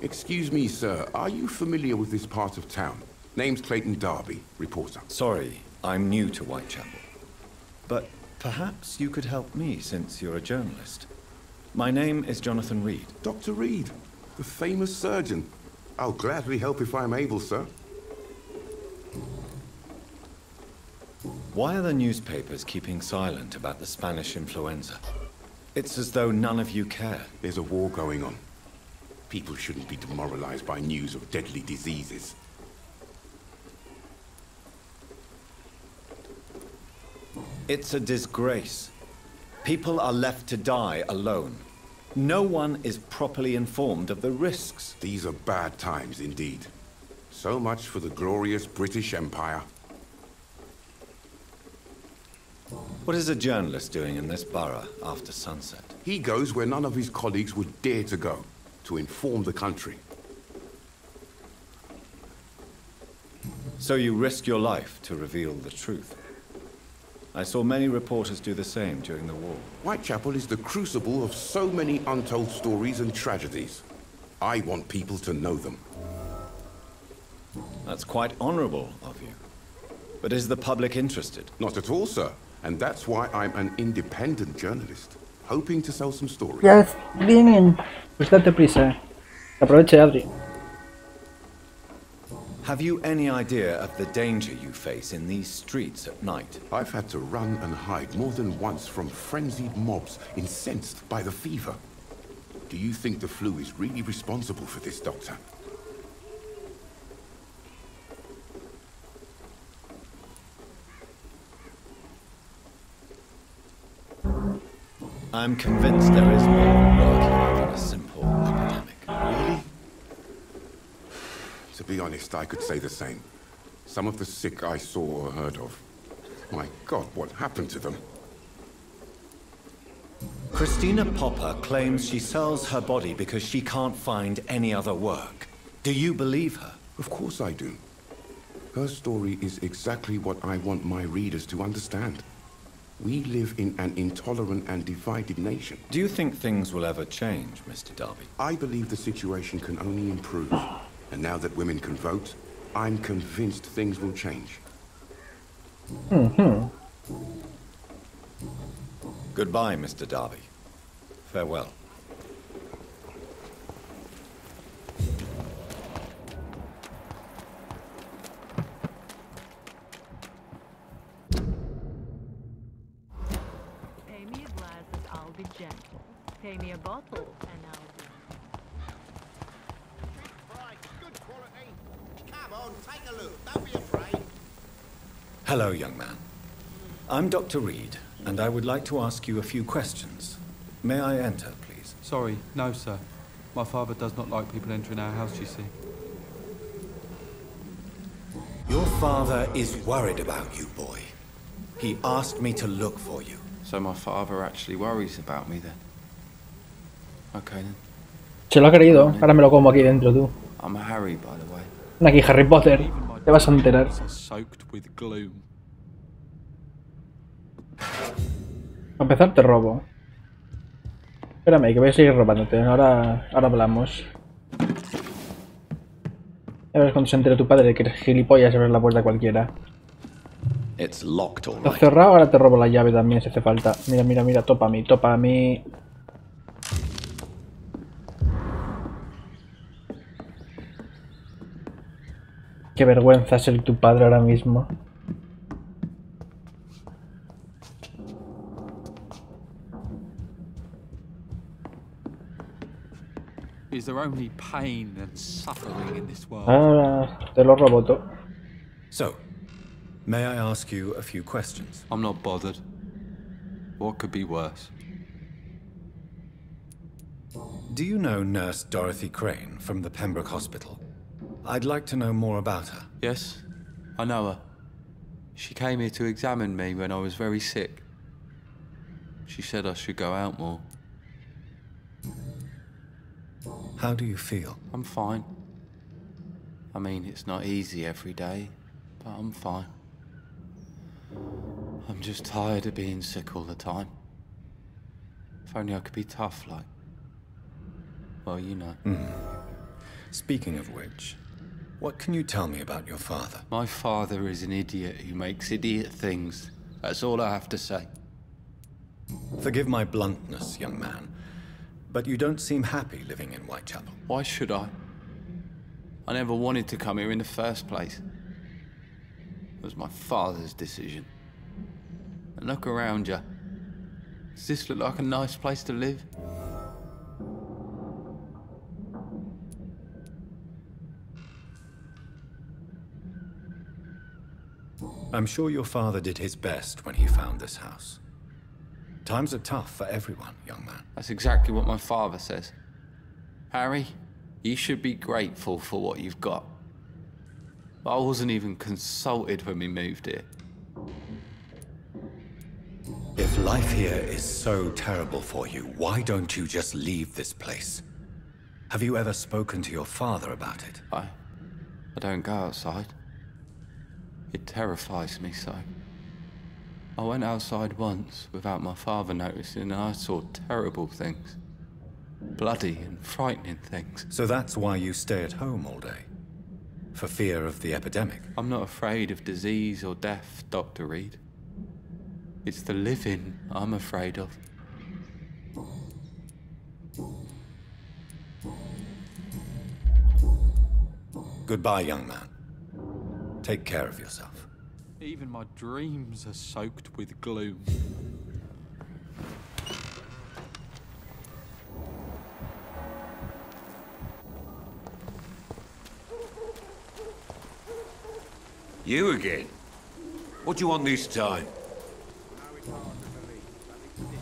Excuse me, sir. Are you familiar with this part of town? Name's Clayton Darby, reporter. Sorry, I'm new to Whitechapel. But perhaps you could help me since you're a journalist. My name is Jonathan Reed. Dr. Reed, the famous surgeon. I'll gladly help if I'm able, sir. Why are the newspapers keeping silent about the Spanish influenza? It's as though none of you care. There's a war going on. People shouldn't be demoralized by news of deadly diseases. It's a disgrace. People are left to die alone. No one is properly informed of the risks. These are bad times indeed. So much for the glorious British Empire. What is a journalist doing in this borough after sunset? He goes where none of his colleagues would dare to go, to inform the country. So you risk your life to reveal the truth. I saw many reporters do the same during the war. Whitechapel is the crucible of so many untold stories and tragedies. I want people to know them. That's quite honorable of you. But is the public interested? Not at all, sir. And that's why I'm an independent journalist, hoping to sell some stories. Ya vienen. Pues date prisa. Aproveche, Adri. Have you any idea of the danger you face in these streets at night? I've had to run and hide more than once from frenzied mobs incensed by the fever. Do you think the flu is really responsible for this, Doctor? I'm convinced there is more working than a simple epidemic. Really? To be honest, I could say the same. Some of the sick I saw or heard of. My God, what happened to them? Christina Popper claims she sells her body because she can't find any other work. Do you believe her? Of course I do. Her story is exactly what I want my readers to understand. We live in an intolerant and divided nation. Do you think things will ever change, Mr. Darby? I believe the situation can only improve. And now that women can vote, I'm convinced things will change. Goodbye, Mr. Darby. Farewell. Pay me a glass and I'll be gentle. Pay me a bottle and I'll be... Good quality. Come on, take a look. Don't be afraid. Hello, young man. I'm Dr. Reed, and I would like to ask you a few questions. May I enter, please? Sorry, no, sir. My father does not like people entering our house, you see. Your father is worried about you, boy. He asked me to look for you. So my father actually worries about me then? Okay then. Se lo ha creído. Ahora me lo como aquí dentro, tú. I'm Harry, by the way. Aquí, Harry Potter. Te vas a enterar. Soaked with gloom. A empezar te robo. Espérame, que voy a seguir robándote. Ahora hablamos. A ver cuando se entere tu padre de que eres gilipollas y abres la puerta a cualquiera. It's locked, all Lo right. has cerrado, ahora te robo la llave también si hace falta. Mira, mira, mira, topa a mí, topa a mí. Qué vergüenza ser tu padre ahora mismo. Is there only pain and suffering in this world? Ahora te lo robo todo. So, may I ask you a few questions? I'm not bothered. What could be worse? Do you know Nurse Dorothy Crane from the Pembroke Hospital? I'd like to know more about her. Yes, I know her. She came here to examine me when I was very sick. She said I should go out more. How do you feel? I'm fine. I mean, it's not easy every day, but I'm fine. I'm just tired of being sick all the time. If only I could be tough like... Well, you know. Speaking of which, what can you tell me about your father? My father is an idiot who makes idiot things. That's all I have to say. Forgive my bluntness, young man, but you don't seem happy living in Whitechapel. Why should I? I never wanted to come here in the first place. It was my father's decision. And look around you. Does this look like a nice place to live? I'm sure your father did his best when he found this house. Times are tough for everyone, young man. That's exactly what my father says. Harry, you should be grateful for what you've got. I wasn't even consulted when we moved here. If life here is so terrible for you, why don't you just leave this place? Have you ever spoken to your father about it? I don't go outside. It terrifies me so. I went outside once without my father noticing and I saw terrible things. Bloody and frightening things. So that's why you stay at home all day? For fear of the epidemic? I'm not afraid of disease or death, Dr. Reed. It's the living I'm afraid of. Goodbye, young man. Take care of yourself. Even my dreams are soaked with gloom. You again? What do you want this time?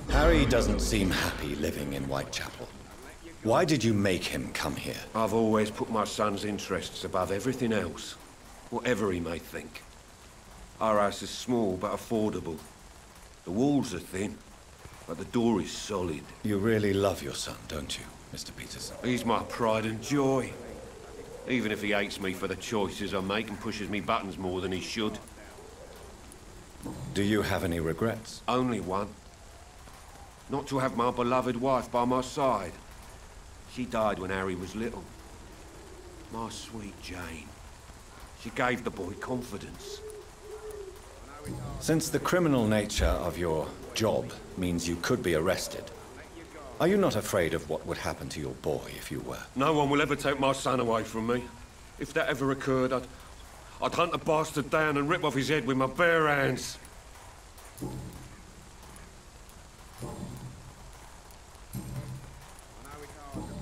Harry doesn't seem happy living in Whitechapel. Why did you make him come here? I've always put my son's interests above everything else, whatever he may think. Our house is small but affordable. The walls are thin, but the door is solid. You really love your son, don't you, Mr. Peterson? He's my pride and joy. Even if he hates me for the choices I make and pushes me buttons more than he should. Do you have any regrets? Only one. Not to have my beloved wife by my side. She died when Harry was little. My sweet Jane. She gave the boy confidence. Since the criminal nature of your job means you could be arrested, are you not afraid of what would happen to your boy if you were? No one will ever take my son away from me. If that ever occurred, I'd hunt the bastard down and rip off his head with my bare hands.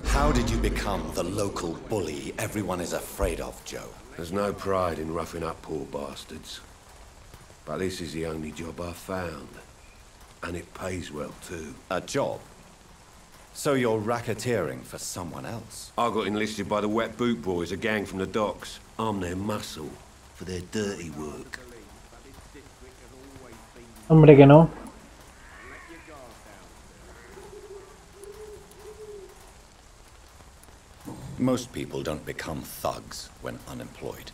How did you become the local bully everyone is afraid of, Joe? There's no pride in roughing up poor bastards. But this is the only job I've found. And it pays well, too. A job? So you're racketeering for someone else? I got enlisted by the Wet Boot Boys, a gang from the docks. I'm their muscle for their dirty work. Hombre, que no. Most people don't become thugs when unemployed.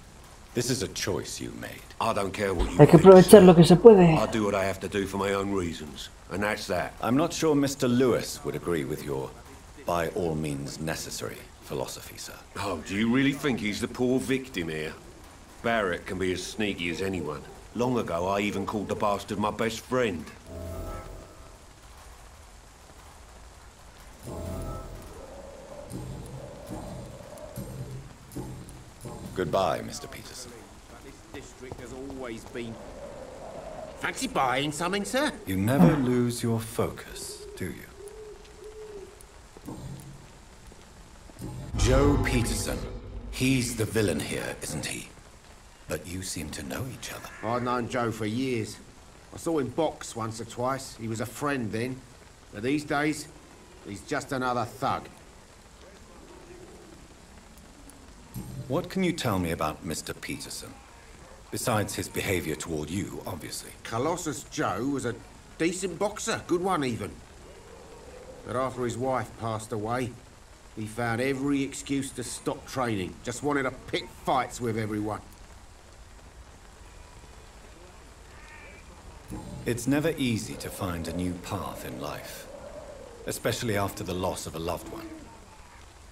This is a choice you made. I don't care what you Hay que aprovechar lo que se puede. I do what I have to do for my own reasons. And that's that. I'm not sure Mr. Lewis would agree with your by all means necessary philosophy, sir. Oh, do you really think he's the poor victim here? Barrett can be as sneaky as anyone. Long ago, I even called the bastard my best friend. Goodbye, Mr. Peterson. This district has always been... Fancy buying something, sir? You never lose your focus, do you? Joe Peterson. He's the villain here, isn't he? But you seem to know each other. I've known Joe for years. I saw him box once or twice. He was a friend then. But these days, he's just another thug. What can you tell me about Mr. Peterson? Besides his behavior toward you, obviously. Colossus Joe was a decent boxer, good one even. But after his wife passed away, he found every excuse to stop training. Just wanted to pick fights with everyone. It's never easy to find a new path in life, especially after the loss of a loved one.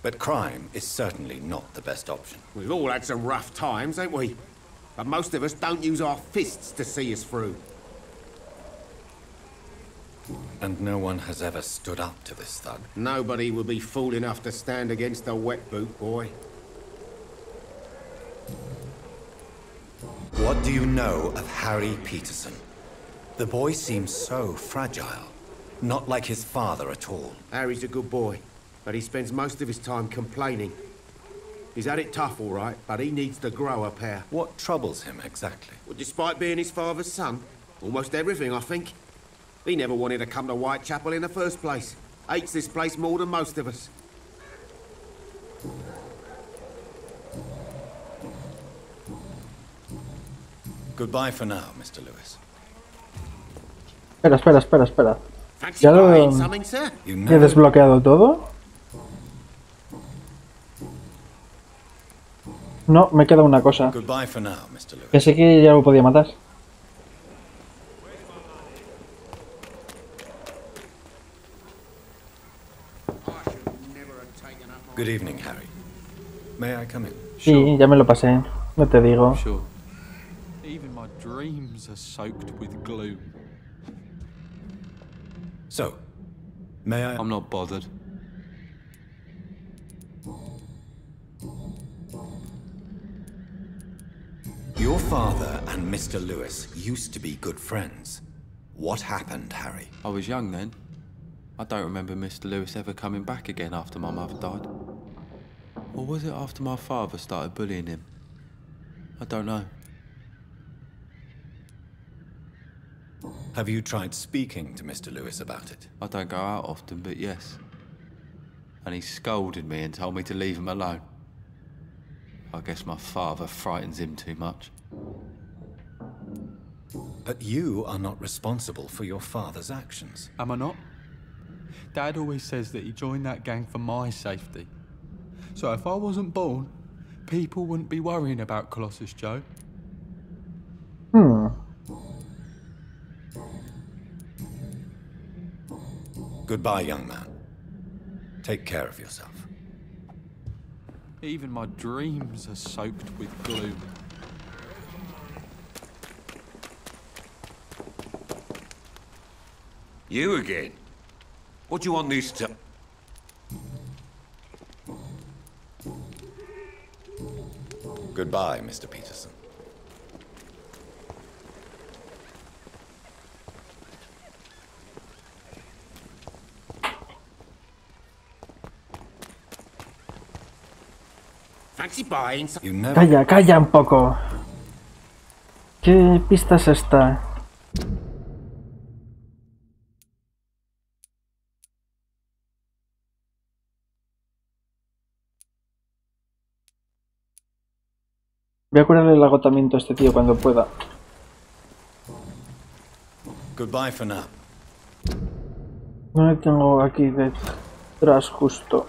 But crime is certainly not the best option. We've all had some rough times, ain't we? But most of us don't use our fists to see us through. And no one has ever stood up to this thug. Nobody will be fool enough to stand against the Wet Boot Boy. What do you know of Harry Peterson? The boy seems so fragile. Not like his father at all. Harry's a good boy, but he spends most of his time complaining. He's had it tough, all right, but he needs to grow a pair. What troubles him exactly? Well, despite being his father's son, almost everything, I think. He never wanted to come to Whitechapel in the first place. Hates this place more than most of us. Goodbye for now, Mr. Lewis. Espera. ¿Ya lo he desbloqueado todo? No, me queda una cosa. Goodbye for now, Mr. Lewis. Que sé que ya lo podía matar. Good evening, Harry. May I come in? Sí, ya me lo pasé. No te digo. Sure. Even my dreams are soaked with gloom. So, may I... I'm not bothered. Your father and Mr. Lewis used to be good friends. What happened, Harry? I was young then. I don't remember Mr. Lewis ever coming back again after my mother died. Or was it after my father started bullying him? I don't know. Have you tried speaking to Mr. Lewis about it? I don't go out often, but yes. And he scolded me and told me to leave him alone. I guess my father frightens him too much. But you are not responsible for your father's actions. Am I not? Dad always says that he joined that gang for my safety. So if I wasn't born, people wouldn't be worrying about Colossus Joe. Goodbye, young man. Take care of yourself. Even my dreams are soaked with gloom. You again? What do you want this to... Goodbye, Mr. Peterson. Fancy buying some... You never... Calla, calla un poco. ¿Qué pista es esta? Voy a curarle el agotamiento a este tío cuando pueda. Goodbye for now. No le tengo aquí detrás justo.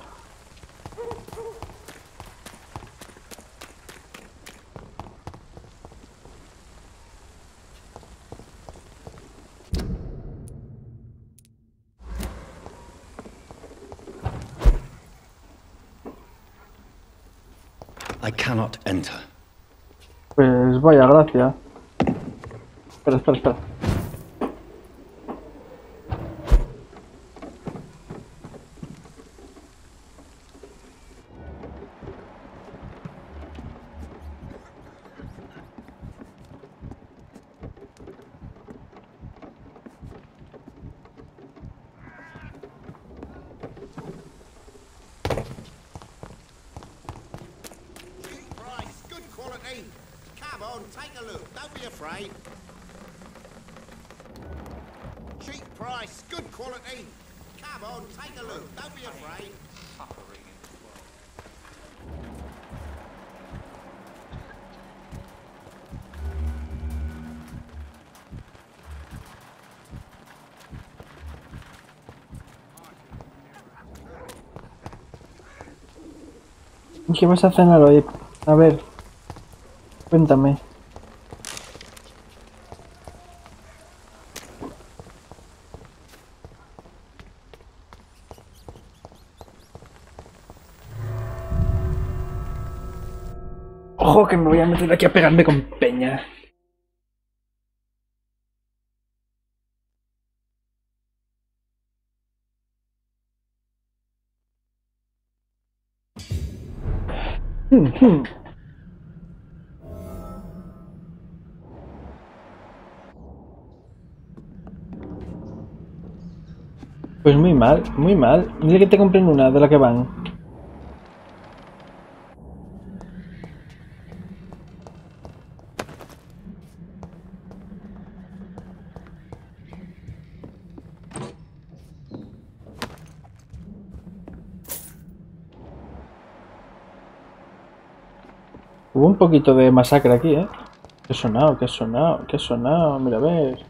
I cannot enter. Pues vaya gracia. Espera, espera, espera. Come on, take a look. Don't be afraid. Cheap price, good quality. Come on, take a look. Don't be afraid. ¿Qué vas a cenar hoy? A ver, cuéntame. Ojo que me voy a meter aquí a pegarme con peña. Pues muy mal, muy mal. Dile que te compren una de la que van. Hubo un poquito de masacre aquí, ¿eh? ¿Qué ha sonado? ¿Qué ha sonado? ¿Qué ha sonado? Mira, a ver.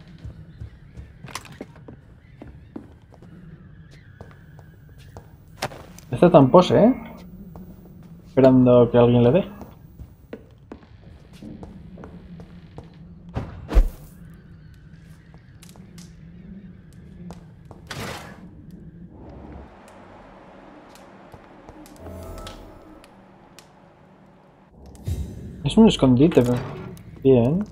Está tan pose, ¿eh? Esperando que alguien le dé. Es un escondite, pero... Bien.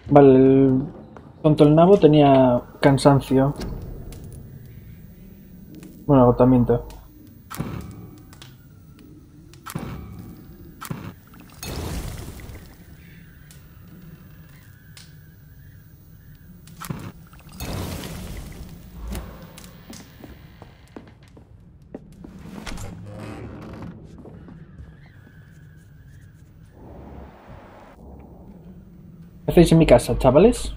Vale, el tonto el nabo tenía cansancio. Bueno, agotamiento. ¿Qué hacéis en mi casa, chavales?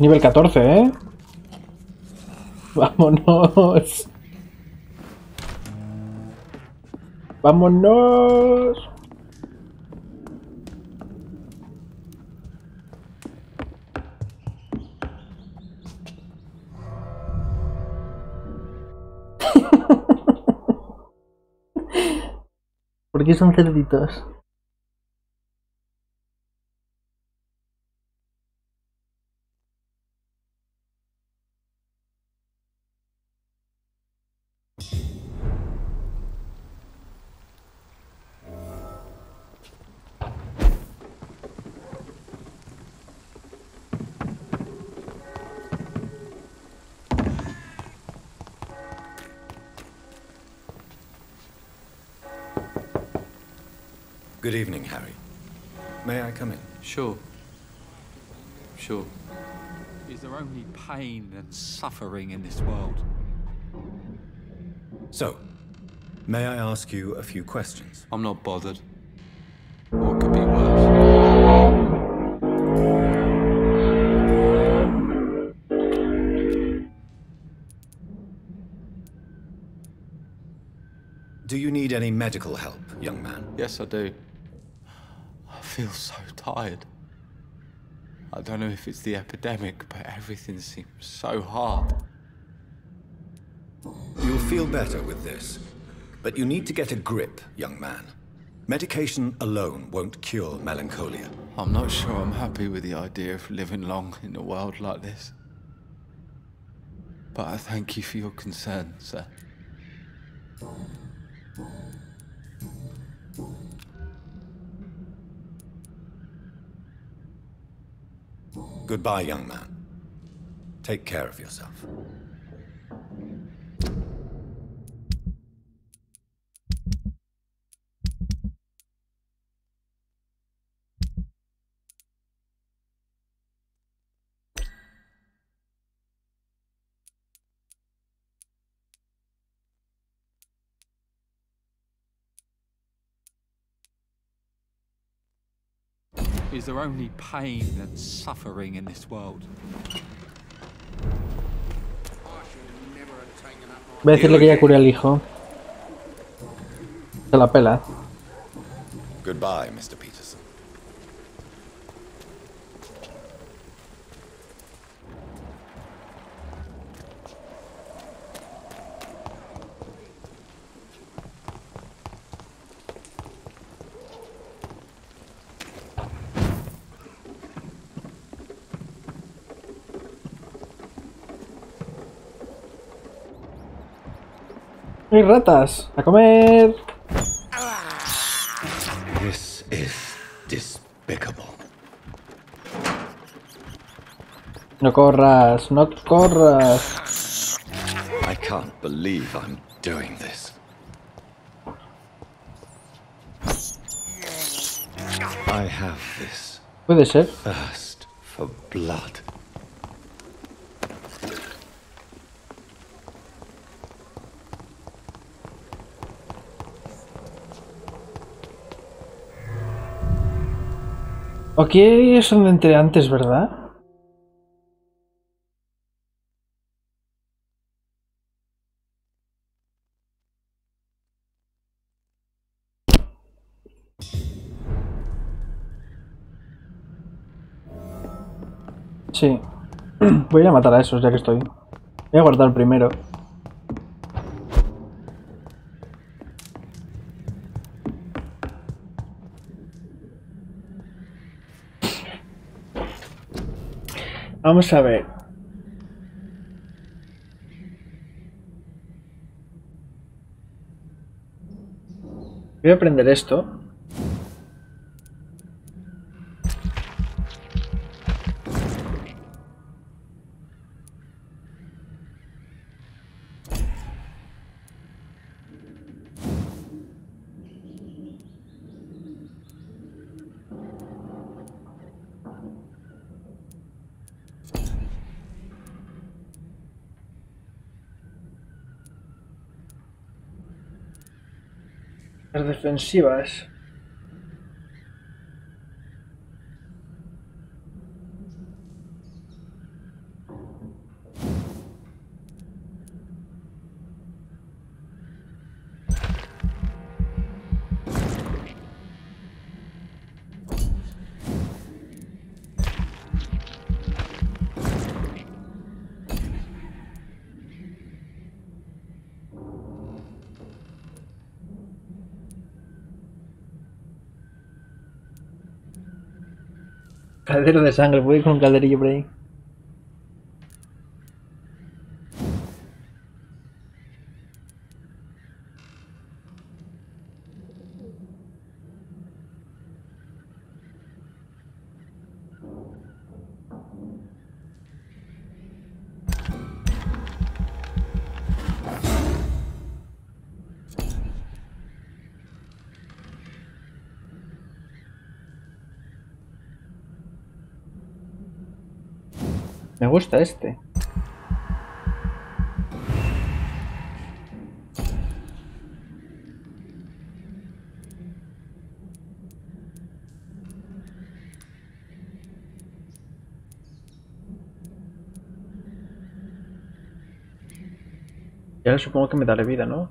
Nivel 14, ¿eh? Vámonos. Vámonos. ¿Por qué son cerditos? Good evening, Harry. May I come in? Sure. Sure. Is there only pain and suffering in this world? So, may I ask you a few questions? I'm not bothered. What could be worse? Do you need any medical help, young man? Yes, I do. I feel so tired. I don't know if it's the epidemic, but everything seems so hard. You'll feel better with this. But you need to get a grip, young man. Medication alone won't cure melancholia. I'm not sure I'm happy with the idea of living long in a world like this. But I thank you for your concern, sir. Goodbye, young man. Take care of yourself. Is there only pain and suffering in this world? Voy a decirle que ya curé al hijo. Se la pela. Goodbye, Mr. Peterson. ¡Hay ratas! ¡A comer! This is despicable. No corras, no corras. I can't believe I'm doing this. I have this Puede ser. thirst for blood. Aquí es donde entré antes, ¿verdad? Sí. Voy a ir a matar a esos ya que estoy. Voy a guardar primero. Vamos a ver. Voy a aprender esto. Las defensivas. Caldero de sangre, voy con un calderillo por ahí. Me gusta este. Y ahora supongo que me daré vida, ¿no?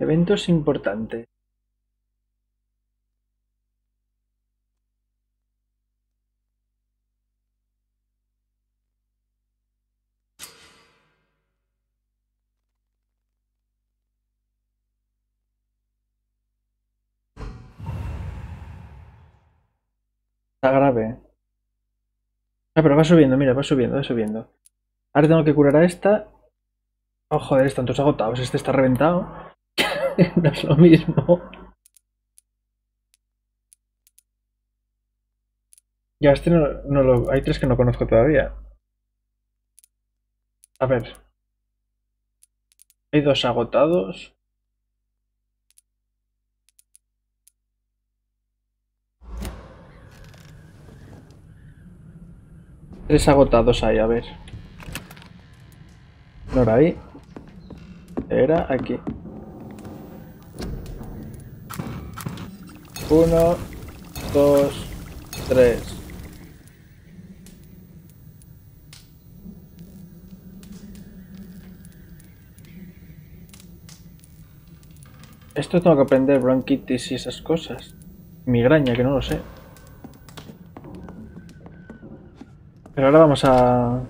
Eventos importantes. Está grave. Ah, pero va subiendo, mira, va subiendo, va subiendo. Ahora tengo que curar a esta. Oh, joder, están todos agotados. Este está reventado. No es lo mismo. Ya, este no lo... Hay tres que no conozco todavía. A ver. Hay dos agotados. Tres agotados hay, a ver. No era ahí. Era aquí. 1, 2, 3. Esto tengo que aprender bronquitis y esas cosas. Migraña, que no lo sé. Pero ahora vamos a...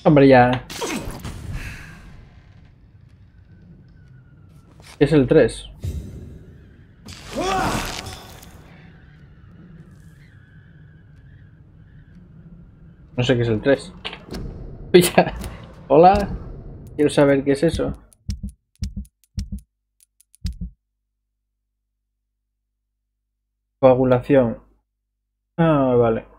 Hombre, ya. Es el 3. No sé qué es el 3. Ya. Hola. Quiero saber qué es eso. Coagulación. Ah, vale.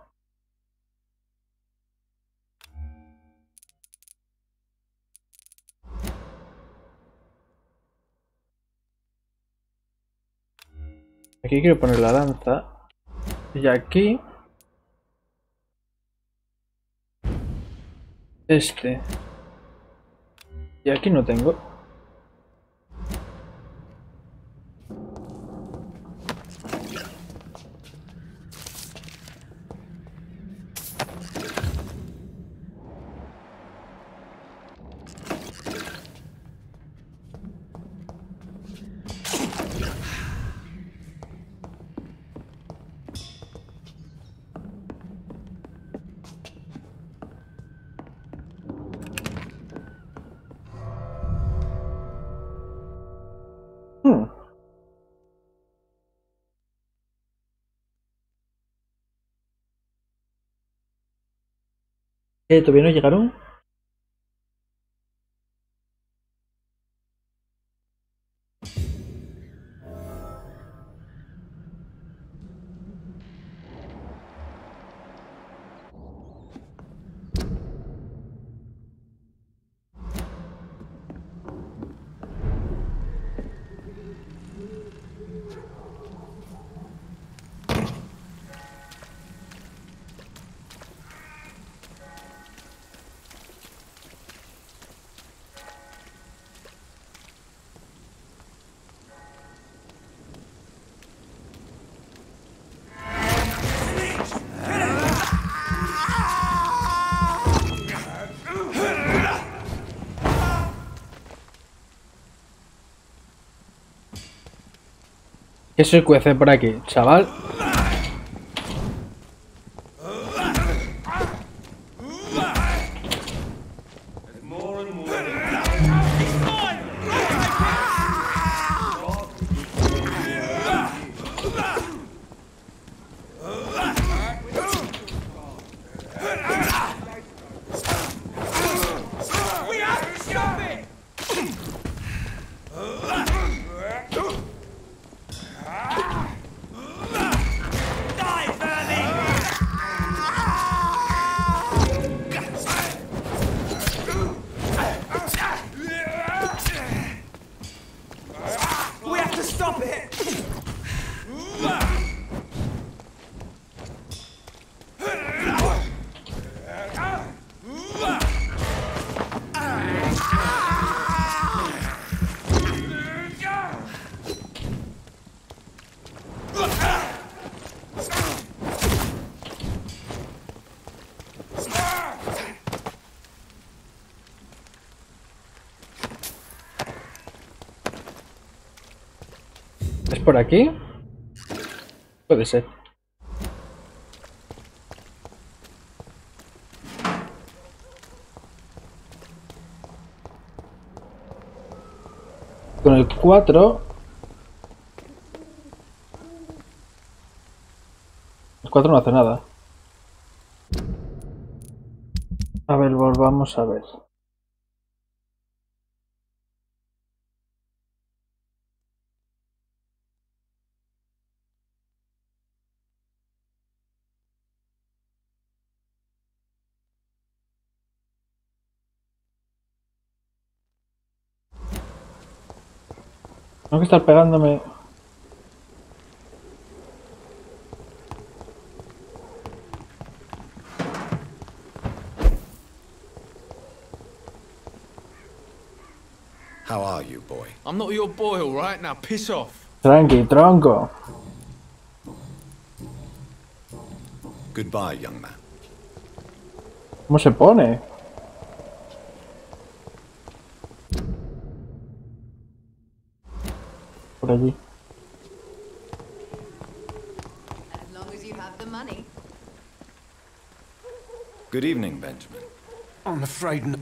Aquí quiero poner la lanza. Y aquí... Este. Y aquí no tengo. ¿Todavía no llegaron? ¿Qué se cuece por aquí, chaval? ¿Es por aquí? Puede ser. Con el 4... El 4 no hace nada. A ver, volvamos a ver. Tengo que estar pegándome. How are you, boy? I'm not your boy, all right? Now piss off. Tranqui, tronco. Goodbye, young man. ¿Cómo se pone? Por allí. As long as you have the money. Good evening, Benjamin. I'm afraid not.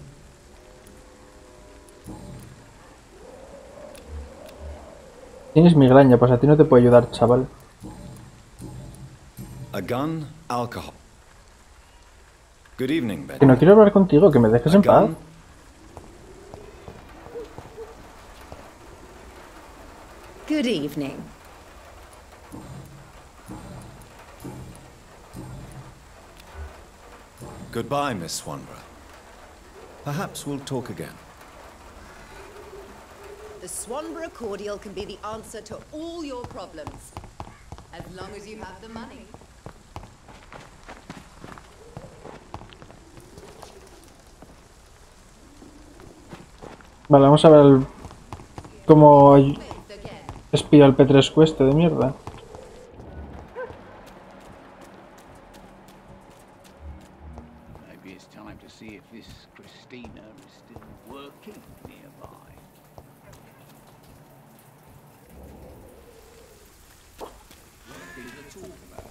Tienes migraña, pues a ti no te puedo ayudar, chaval. A gun, alcohol. Good evening, Benjamin. Que no quiero hablar contigo, que me dejes en paz. Good evening. Goodbye, Miss Swanborough. Perhaps we'll talk again. The Swanborough cordial can be the answer to all your problems. As long as you have the money. Vale, vamos a ver cómo espía el Petrescu este de mierda. Maybe it's time to see if this Christina is still working nearby. Things to talk about.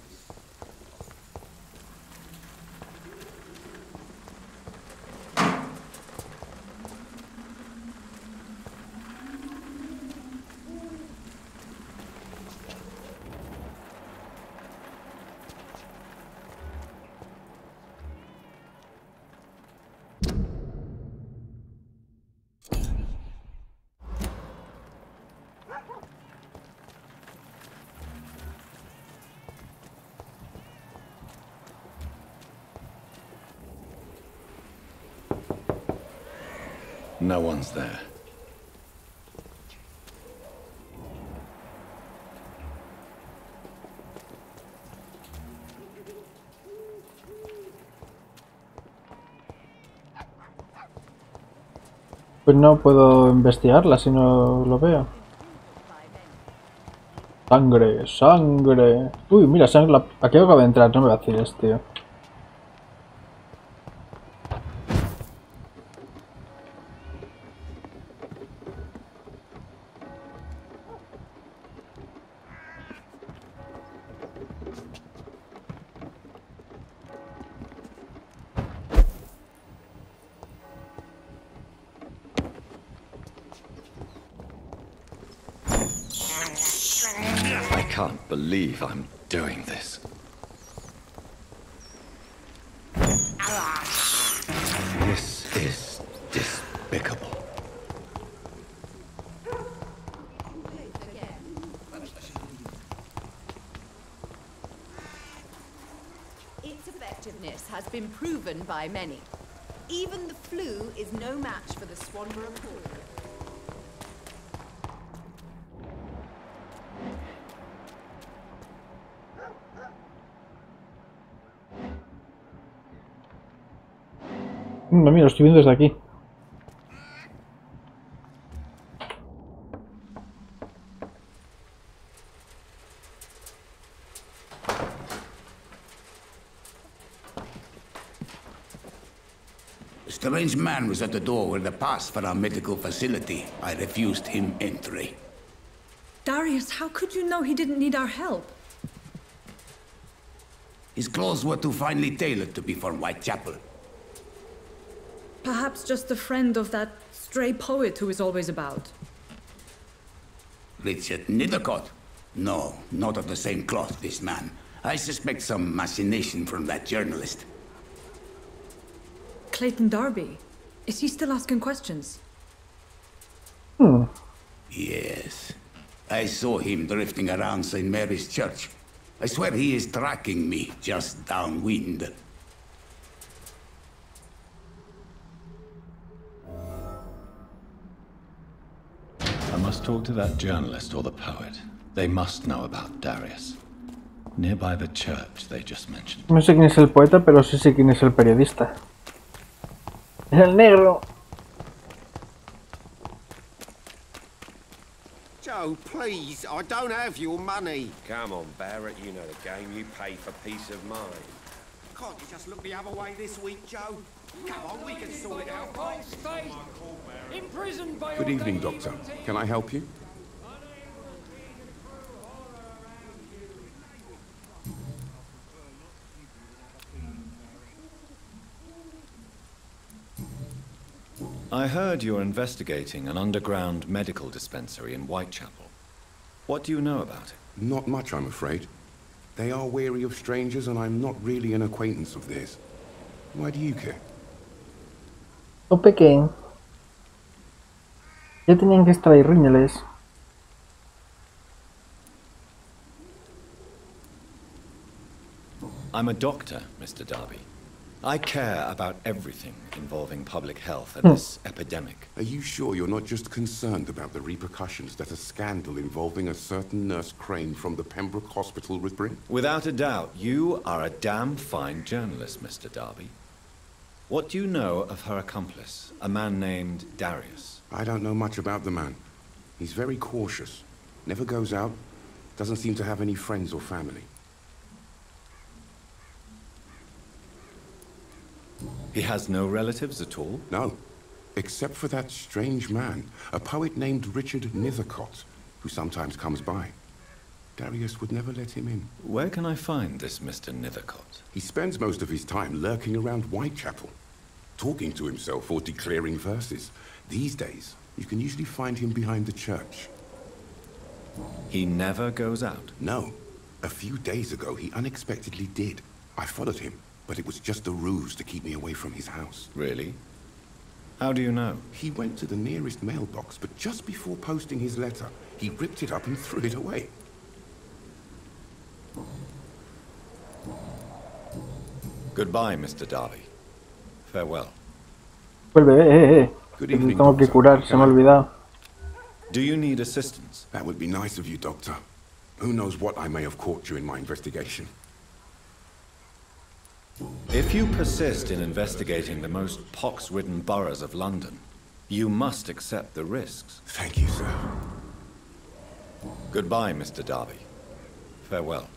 No one's there. Pues no puedo investigarla si no lo veo. Sangre, sangre. Uy, mira, sangre. Aquí acaba de entrar, no me vaciles, tío. I can't believe I'm doing this. This is despicable. Its effectiveness has been proven by many. Even the flu is no match for the Swanborough cordial. Mira, lo estoy viendo desde aquí. A strange man was at the door with a pass for our medical facility. I refused him entry. Darius, how could you know he didn't need our help? His clothes were too finely tailored to be from Whitechapel. Perhaps just a friend of that stray poet who is always about. Richard Nethercott? No, not of the same cloth, this man. I suspect some machination from that journalist. Clayton Darby. Is he still asking questions? Yes. I saw him drifting around St. Mary's Church. I swear he is tracking me just downwind. I must talk to that journalist or the poet. They must know about Darius. Nearby the church they just mentioned. No sé quién es el poeta, pero sí sé quién es el periodista. Es el negro. Joe, please, I don't have your money. Come on, Barrett, you know the game. You pay for peace of mind. Can't you just look the other way this week, Joe? Come on, we can sort it out. Imprisoned by Good evening, Doctor. Can I help you? I heard you're investigating an underground medical dispensary in Whitechapel. What do you know about it? Not much, I'm afraid. They are wary of strangers, and I'm not really an acquaintance of theirs. Why do you care? O pequeño. Ya tenían que estar ahí, riñales. I'm a doctor, Mr. Darby. I care about everything involving public health and this epidemic. Are you sure you're not just concerned about the repercussions that a scandal involving a certain Nurse Crane from the Pembroke Hospital would bring? Without a doubt, you are a damn fine journalist, Mr. Darby. What do you know of her accomplice, a man named Darius? I don't know much about the man. He's very cautious. Never goes out. Doesn't seem to have any friends or family. He has no relatives at all? No. Except for that strange man, a poet named Richard Nethercott, who sometimes comes by. Darius would never let him in. Where can I find this Mr. Nethercott? He spends most of his time lurking around Whitechapel, talking to himself or declaring verses. These days, you can usually find him behind the church. He never goes out? No. A few days ago, he unexpectedly did. I followed him, but it was just a ruse to keep me away from his house. Really? How do you know? He went to the nearest mailbox, but just before posting his letter, he ripped it up and threw it away. Goodbye, Mr. Darby. Farewell. Vuelve, Good Me evening, tengo que Doctor. curar, se me ha olvidado. Do you need assistance? That would be nice of you, Doctor. Who knows what I may have caught during my investigation. If you persist in investigating the most pox-ridden boroughs of London, you must accept the risks. Thank you, sir. Goodbye, Mr. Darby. Farewell.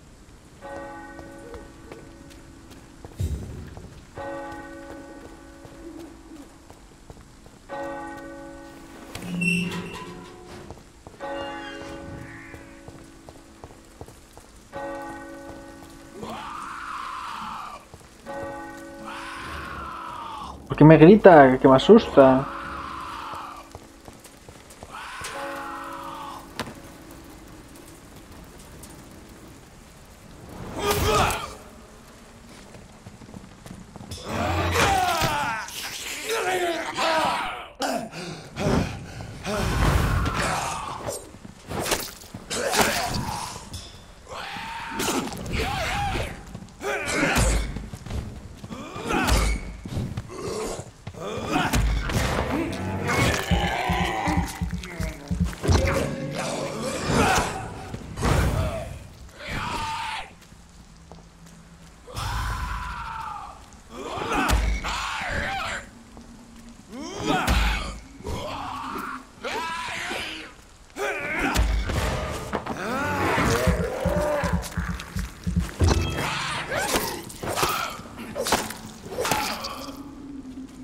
¿Por qué me grita? Que me asusta.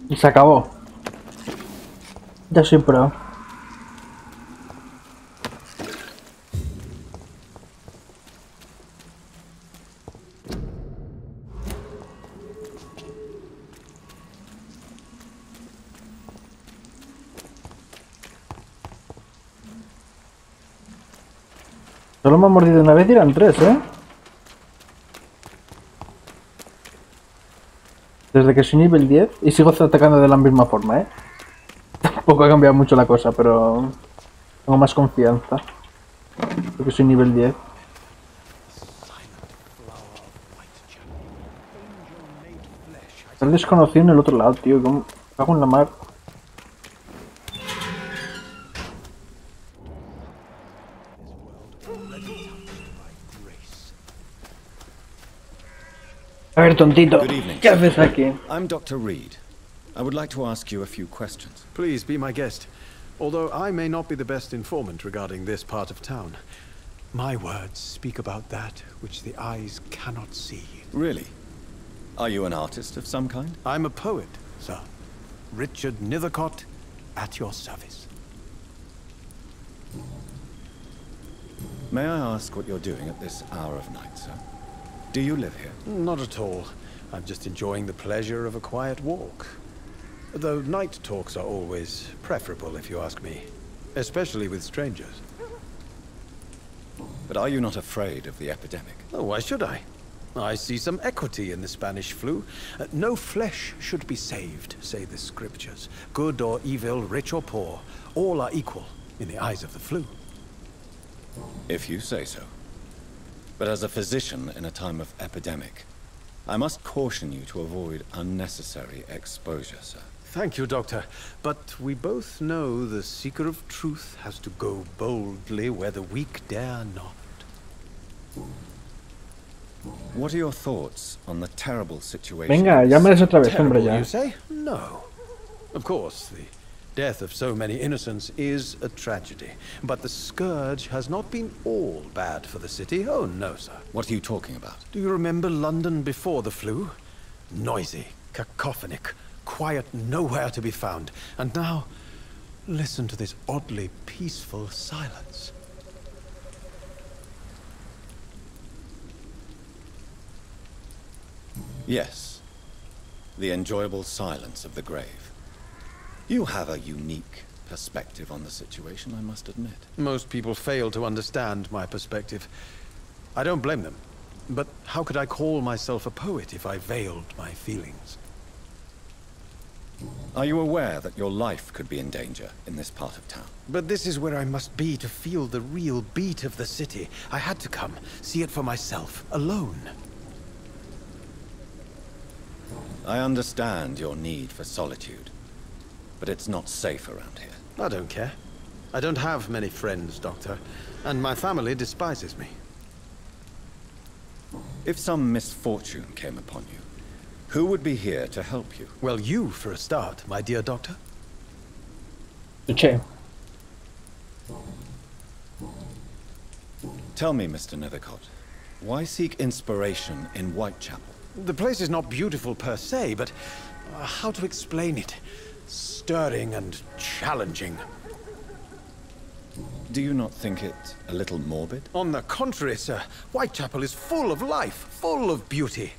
Y se acabó. Ya soy pro. Solo me ha mordido una vez y eran 3, ¿eh? Desde que soy nivel 10 y sigo atacando de la misma forma, ¿eh? Tampoco ha cambiado mucho la cosa, pero tengo más confianza. Porque soy nivel 10. Está el desconocido en el otro lado, tío. ¿Cómo? Cago en la mar. A ver, tontito, Good evening. ¿qué haces aquí? I'm Dr. Reed. I would like to ask you a few questions. Please be my guest. Although I may not be the best informant regarding this part of town, my words speak about that which the eyes cannot see. Really? Are you an artist of some kind? I'm a poet, sir. Richard Nethercott, at your service. May I ask what you're doing at this hour of night, sir? Do you live here? Not at all. I'm just enjoying the pleasure of a quiet walk. Though night talks are always preferable, if you ask me. Especially with strangers. But are you not afraid of the epidemic? Oh, why should I? I see some equity in the Spanish flu. No flesh should be saved, say the scriptures. Good or evil, rich or poor, all are equal in the eyes of the flu. If you say so. But as a physician in a time of epidemic, I must caution you to avoid unnecessary exposure, sir. Thank you, Doctor. But we both know the seeker of truth has to go boldly where the weak dare not. What are your thoughts on the terrible situation? Venga, llámales otra vez, hombre, Terrible, ya. you say? No. Of course, the death of so many innocents is a tragedy. But the scourge has not been all bad for the city. Oh, no, sir. What are you talking about? Do you remember London before the flu? Noisy, cacophonic, quiet nowhere to be found. And now, listen to this oddly peaceful silence. Yes. The enjoyable silence of the grave. You have a unique perspective on the situation, I must admit. Most people fail to understand my perspective. I don't blame them. But how could I call myself a poet if I veiled my feelings? Are you aware that your life could be in danger in this part of town? But this is where I must be to feel the real beat of the city. I had to come, see it for myself, alone. I understand your need for solitude. but it's not safe around here. I don't care. I don't have many friends, Doctor, and my family despises me. If some misfortune came upon you, who would be here to help you? Well, you for a start, my dear Doctor. Che. Tell me, Mr. Nethercott, why seek inspiration in Whitechapel? The place is not beautiful per se, but how to explain it? Stirring and challenging. Do you not think it a little morbid? On the contrary, sir. Whitechapel is full of life, full of beauty.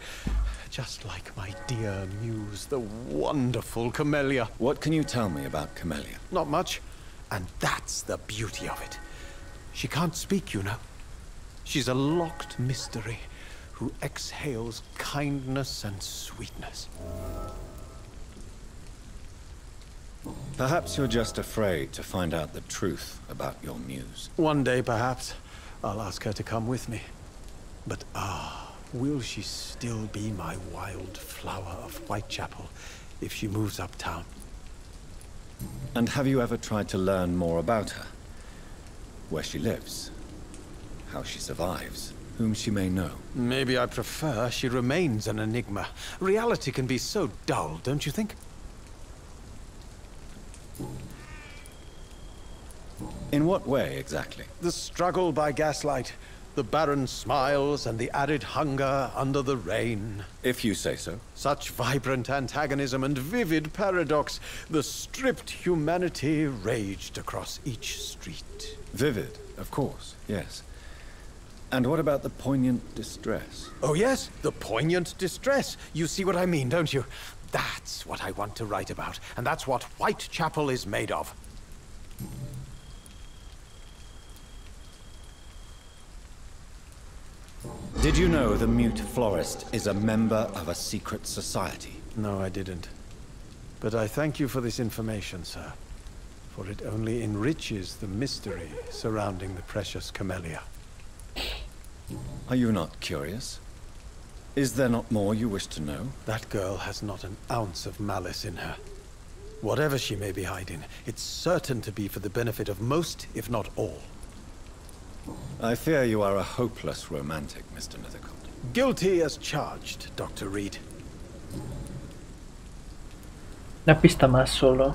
Just like my dear muse, the wonderful Camellia. What can you tell me about Camellia? Not much. And that's the beauty of it. She can't speak, you know. She's a locked mystery who exhales kindness and sweetness. Perhaps you're just afraid to find out the truth about your muse. One day, perhaps, I'll ask her to come with me. But will she still be my wild flower of Whitechapel if she moves uptown? And have you ever tried to learn more about her? Where she lives? How she survives? Whom she may know? Maybe I prefer she remains an enigma. Reality can be so dull, don't you think? In what way, exactly? The struggle by gaslight, the barren smiles and the arid hunger under the rain. If you say so. Such vibrant antagonism and vivid paradox. The stripped humanity raged across each street. Vivid, of course, yes. And what about the poignant distress? Oh yes, the poignant distress. You see what I mean, don't you? That's what I want to write about, and that's what Whitechapel is made of. Did you know the mute florist is a member of a secret society? No, I didn't. But I thank you for this information, sir. For it only enriches the mystery surrounding the precious Camellia. Are you not curious? Is there not more you wish to know? That girl has not an ounce of malice in her. Whatever she may be hiding, it's certain to be for the benefit of most, if not all. I fear you are a hopeless romantic, Mr. Nethercott. Guilty as charged, Dr. Reed. Una pista más solo.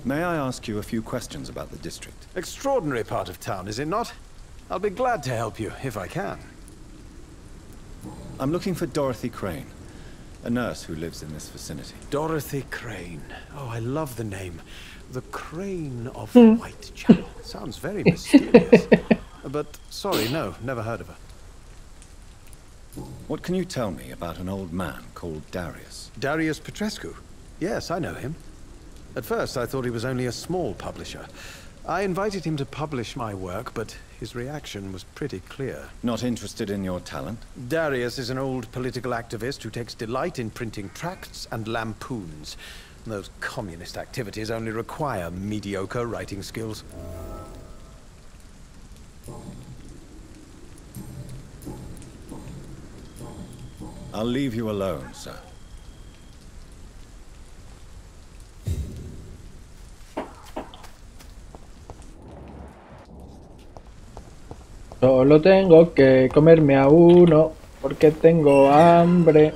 May I ask you a few questions about the district? Extraordinary part of town, is it not? I'll be glad to help you, if I can. I'm looking for Dorothy Crane, a nurse who lives in this vicinity. Dorothy Crane. Oh, I love the name. The Crane of Whitechapel. Sounds very mysterious. But, sorry, no, never heard of her. What can you tell me about an old man called Darius? Darius Petrescu? Yes, I know him. At first, I thought he was only a small publisher. I invited him to publish my work, but his reaction was pretty clear. Not interested in your talent? Darius is an old political activist who takes delight in printing tracts and lampoons. Those communist activities only require mediocre writing skills. I'll leave you alone, sir. Solo tengo que comerme a uno porque tengo hambre.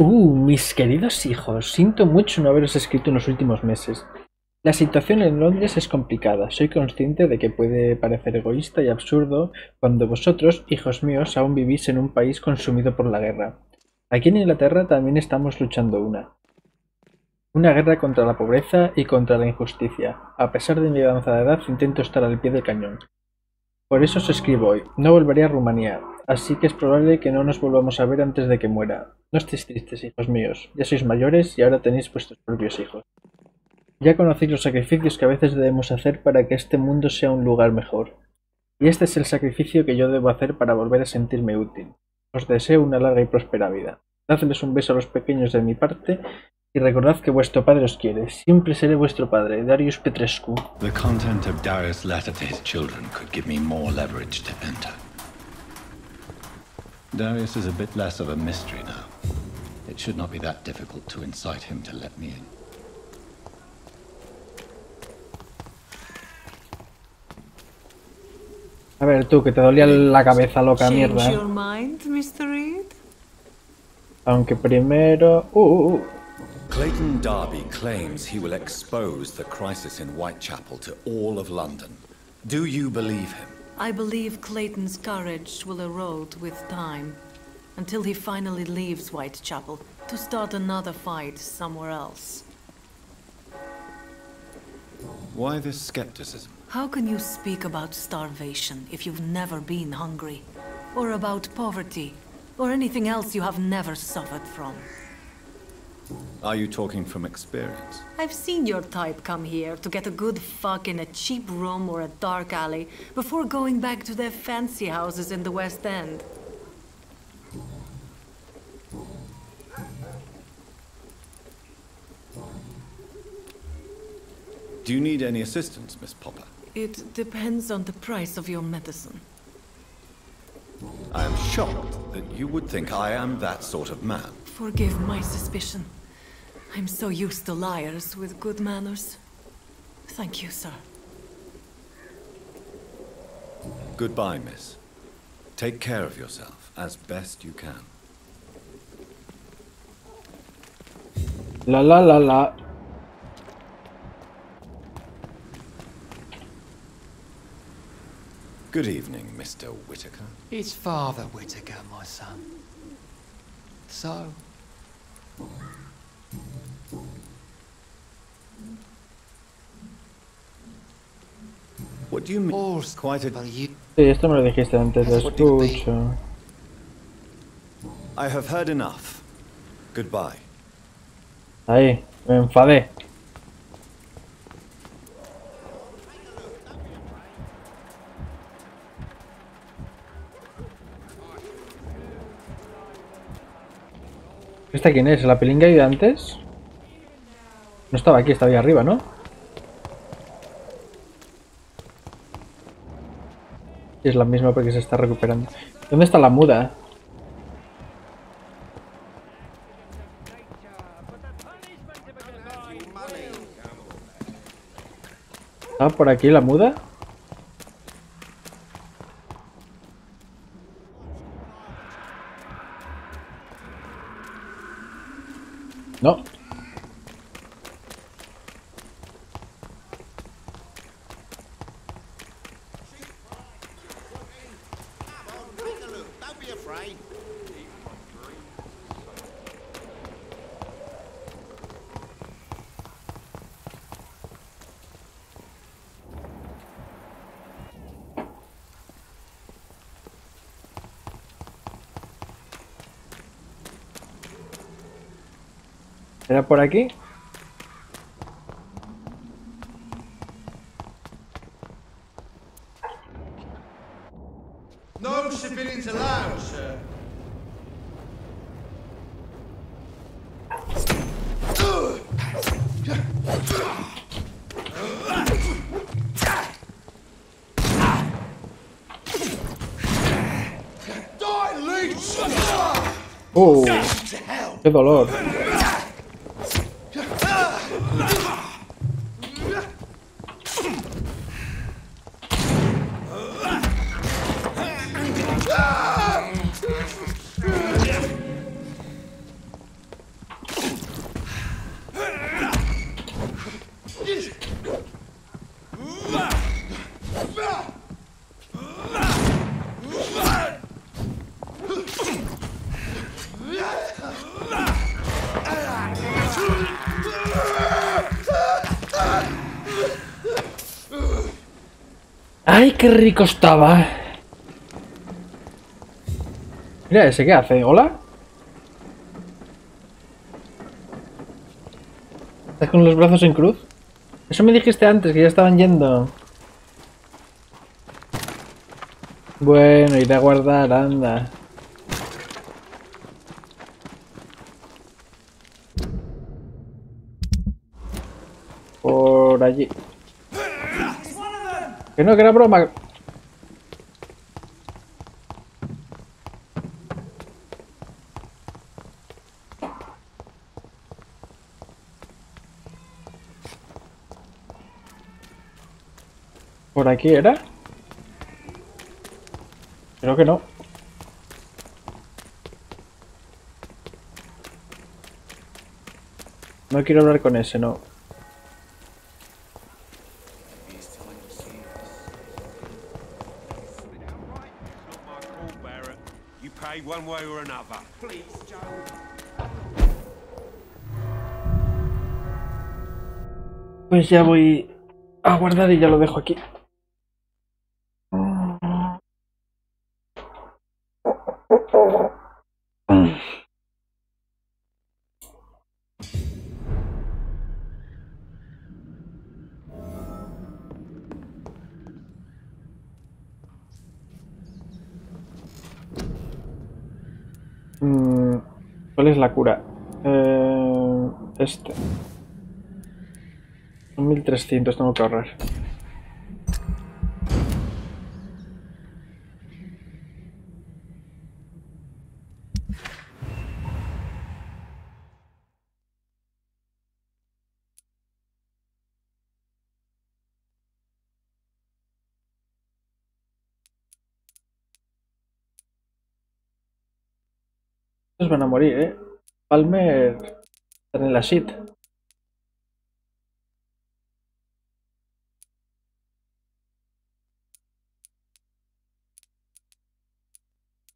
Mis queridos hijos, siento mucho no haberos escrito en los últimos meses. La situación en Londres es complicada. Soy consciente de que puede parecer egoísta y absurdo cuando vosotros, hijos míos, aún vivís en un país consumido por la guerra. Aquí en Inglaterra también estamos luchando una guerra contra la pobreza y contra la injusticia. A pesar de mi avanzada edad, intento estar al pie del cañón. Por eso os escribo hoy. No volveré a Rumanía, así que es probable que no nos volvamos a ver antes de que muera. No estéis tristes, hijos míos. Ya sois mayores y ahora tenéis vuestros propios hijos. Ya conocéis los sacrificios que a veces debemos hacer para que este mundo sea un lugar mejor. Y este es el sacrificio que yo debo hacer para volver a sentirme útil. Os deseo una larga y próspera vida. Dadles un beso a los pequeños de mi parte Y recordad que vuestro padre os quiere. Siempre seré vuestro padre, Darius Petrescu. The content of Darius' letter to his children could give me more leverage to enter. Darius is a bit less of a mystery now. It should not be that difficult to incite him to let me in. A ver, tú, que te dolía la cabeza, loca Change mierda. your mind, Mr. Reed? Aunque primero... Clayton Darby claims he will expose the crisis in Whitechapel to all of London. Do you believe him? I believe Clayton's courage will erode with time, until he finally leaves Whitechapel to start another fight somewhere else. Why this skepticism? How can you speak about starvation if you've never been hungry? Or about poverty? Or anything else you have never suffered from? Are you talking from experience? I've seen your type come here to get a good fuck in a cheap room or a dark alley before going back to their fancy houses in the West End. Do you need any assistance, Miss Popper? It depends on the price of your medicine. I am shocked that you would think I am that sort of man. Forgive my suspicion. I'm so used to liars with good manners. Thank you, sir. Goodbye, miss. Take care of yourself as best you can. La la la la. Good evening, Mr. Whitaker. It's Father Whitaker, my son. So? What do you mean? Quite a... Sí, esto me lo dijiste antes, lo escucho. I have heard enough. Goodbye. Ahí, me enfadé. ¿Esta quién es? ¿La pilinga de antes? No estaba aquí, estaba ahí arriba, ¿no? Es la misma porque se está recuperando. ¿Dónde está la muda? ¿Está por aquí la muda? No. ¿Era por aquí? No civilians allowed, sir. ¡Qué dolor! ¡Ay, qué rico estaba! Mira ese, ¿qué hace? ¿Hola? ¿Estás con los brazos en cruz? Eso me dijiste antes, que ya estaban yendo. Bueno, iré a guardar, anda. Por allí. Que no, que era broma. ¿Por aquí era? Creo que no. No quiero hablar con ese, no. You pay one way or another. Please, Joe. Pues ya voy a guardar y ya lo dejo aquí. ¿Cuál es la cura? Este. Son 1300, tengo que ahorrar. Estos van a morir, ¿eh? Palmer está en la shit.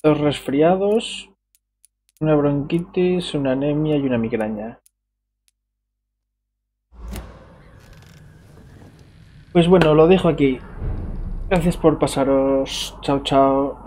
Dos resfriados, una bronquitis, una anemia y una migraña. Pues bueno, lo dejo aquí. Gracias por pasaros. Chao, chao.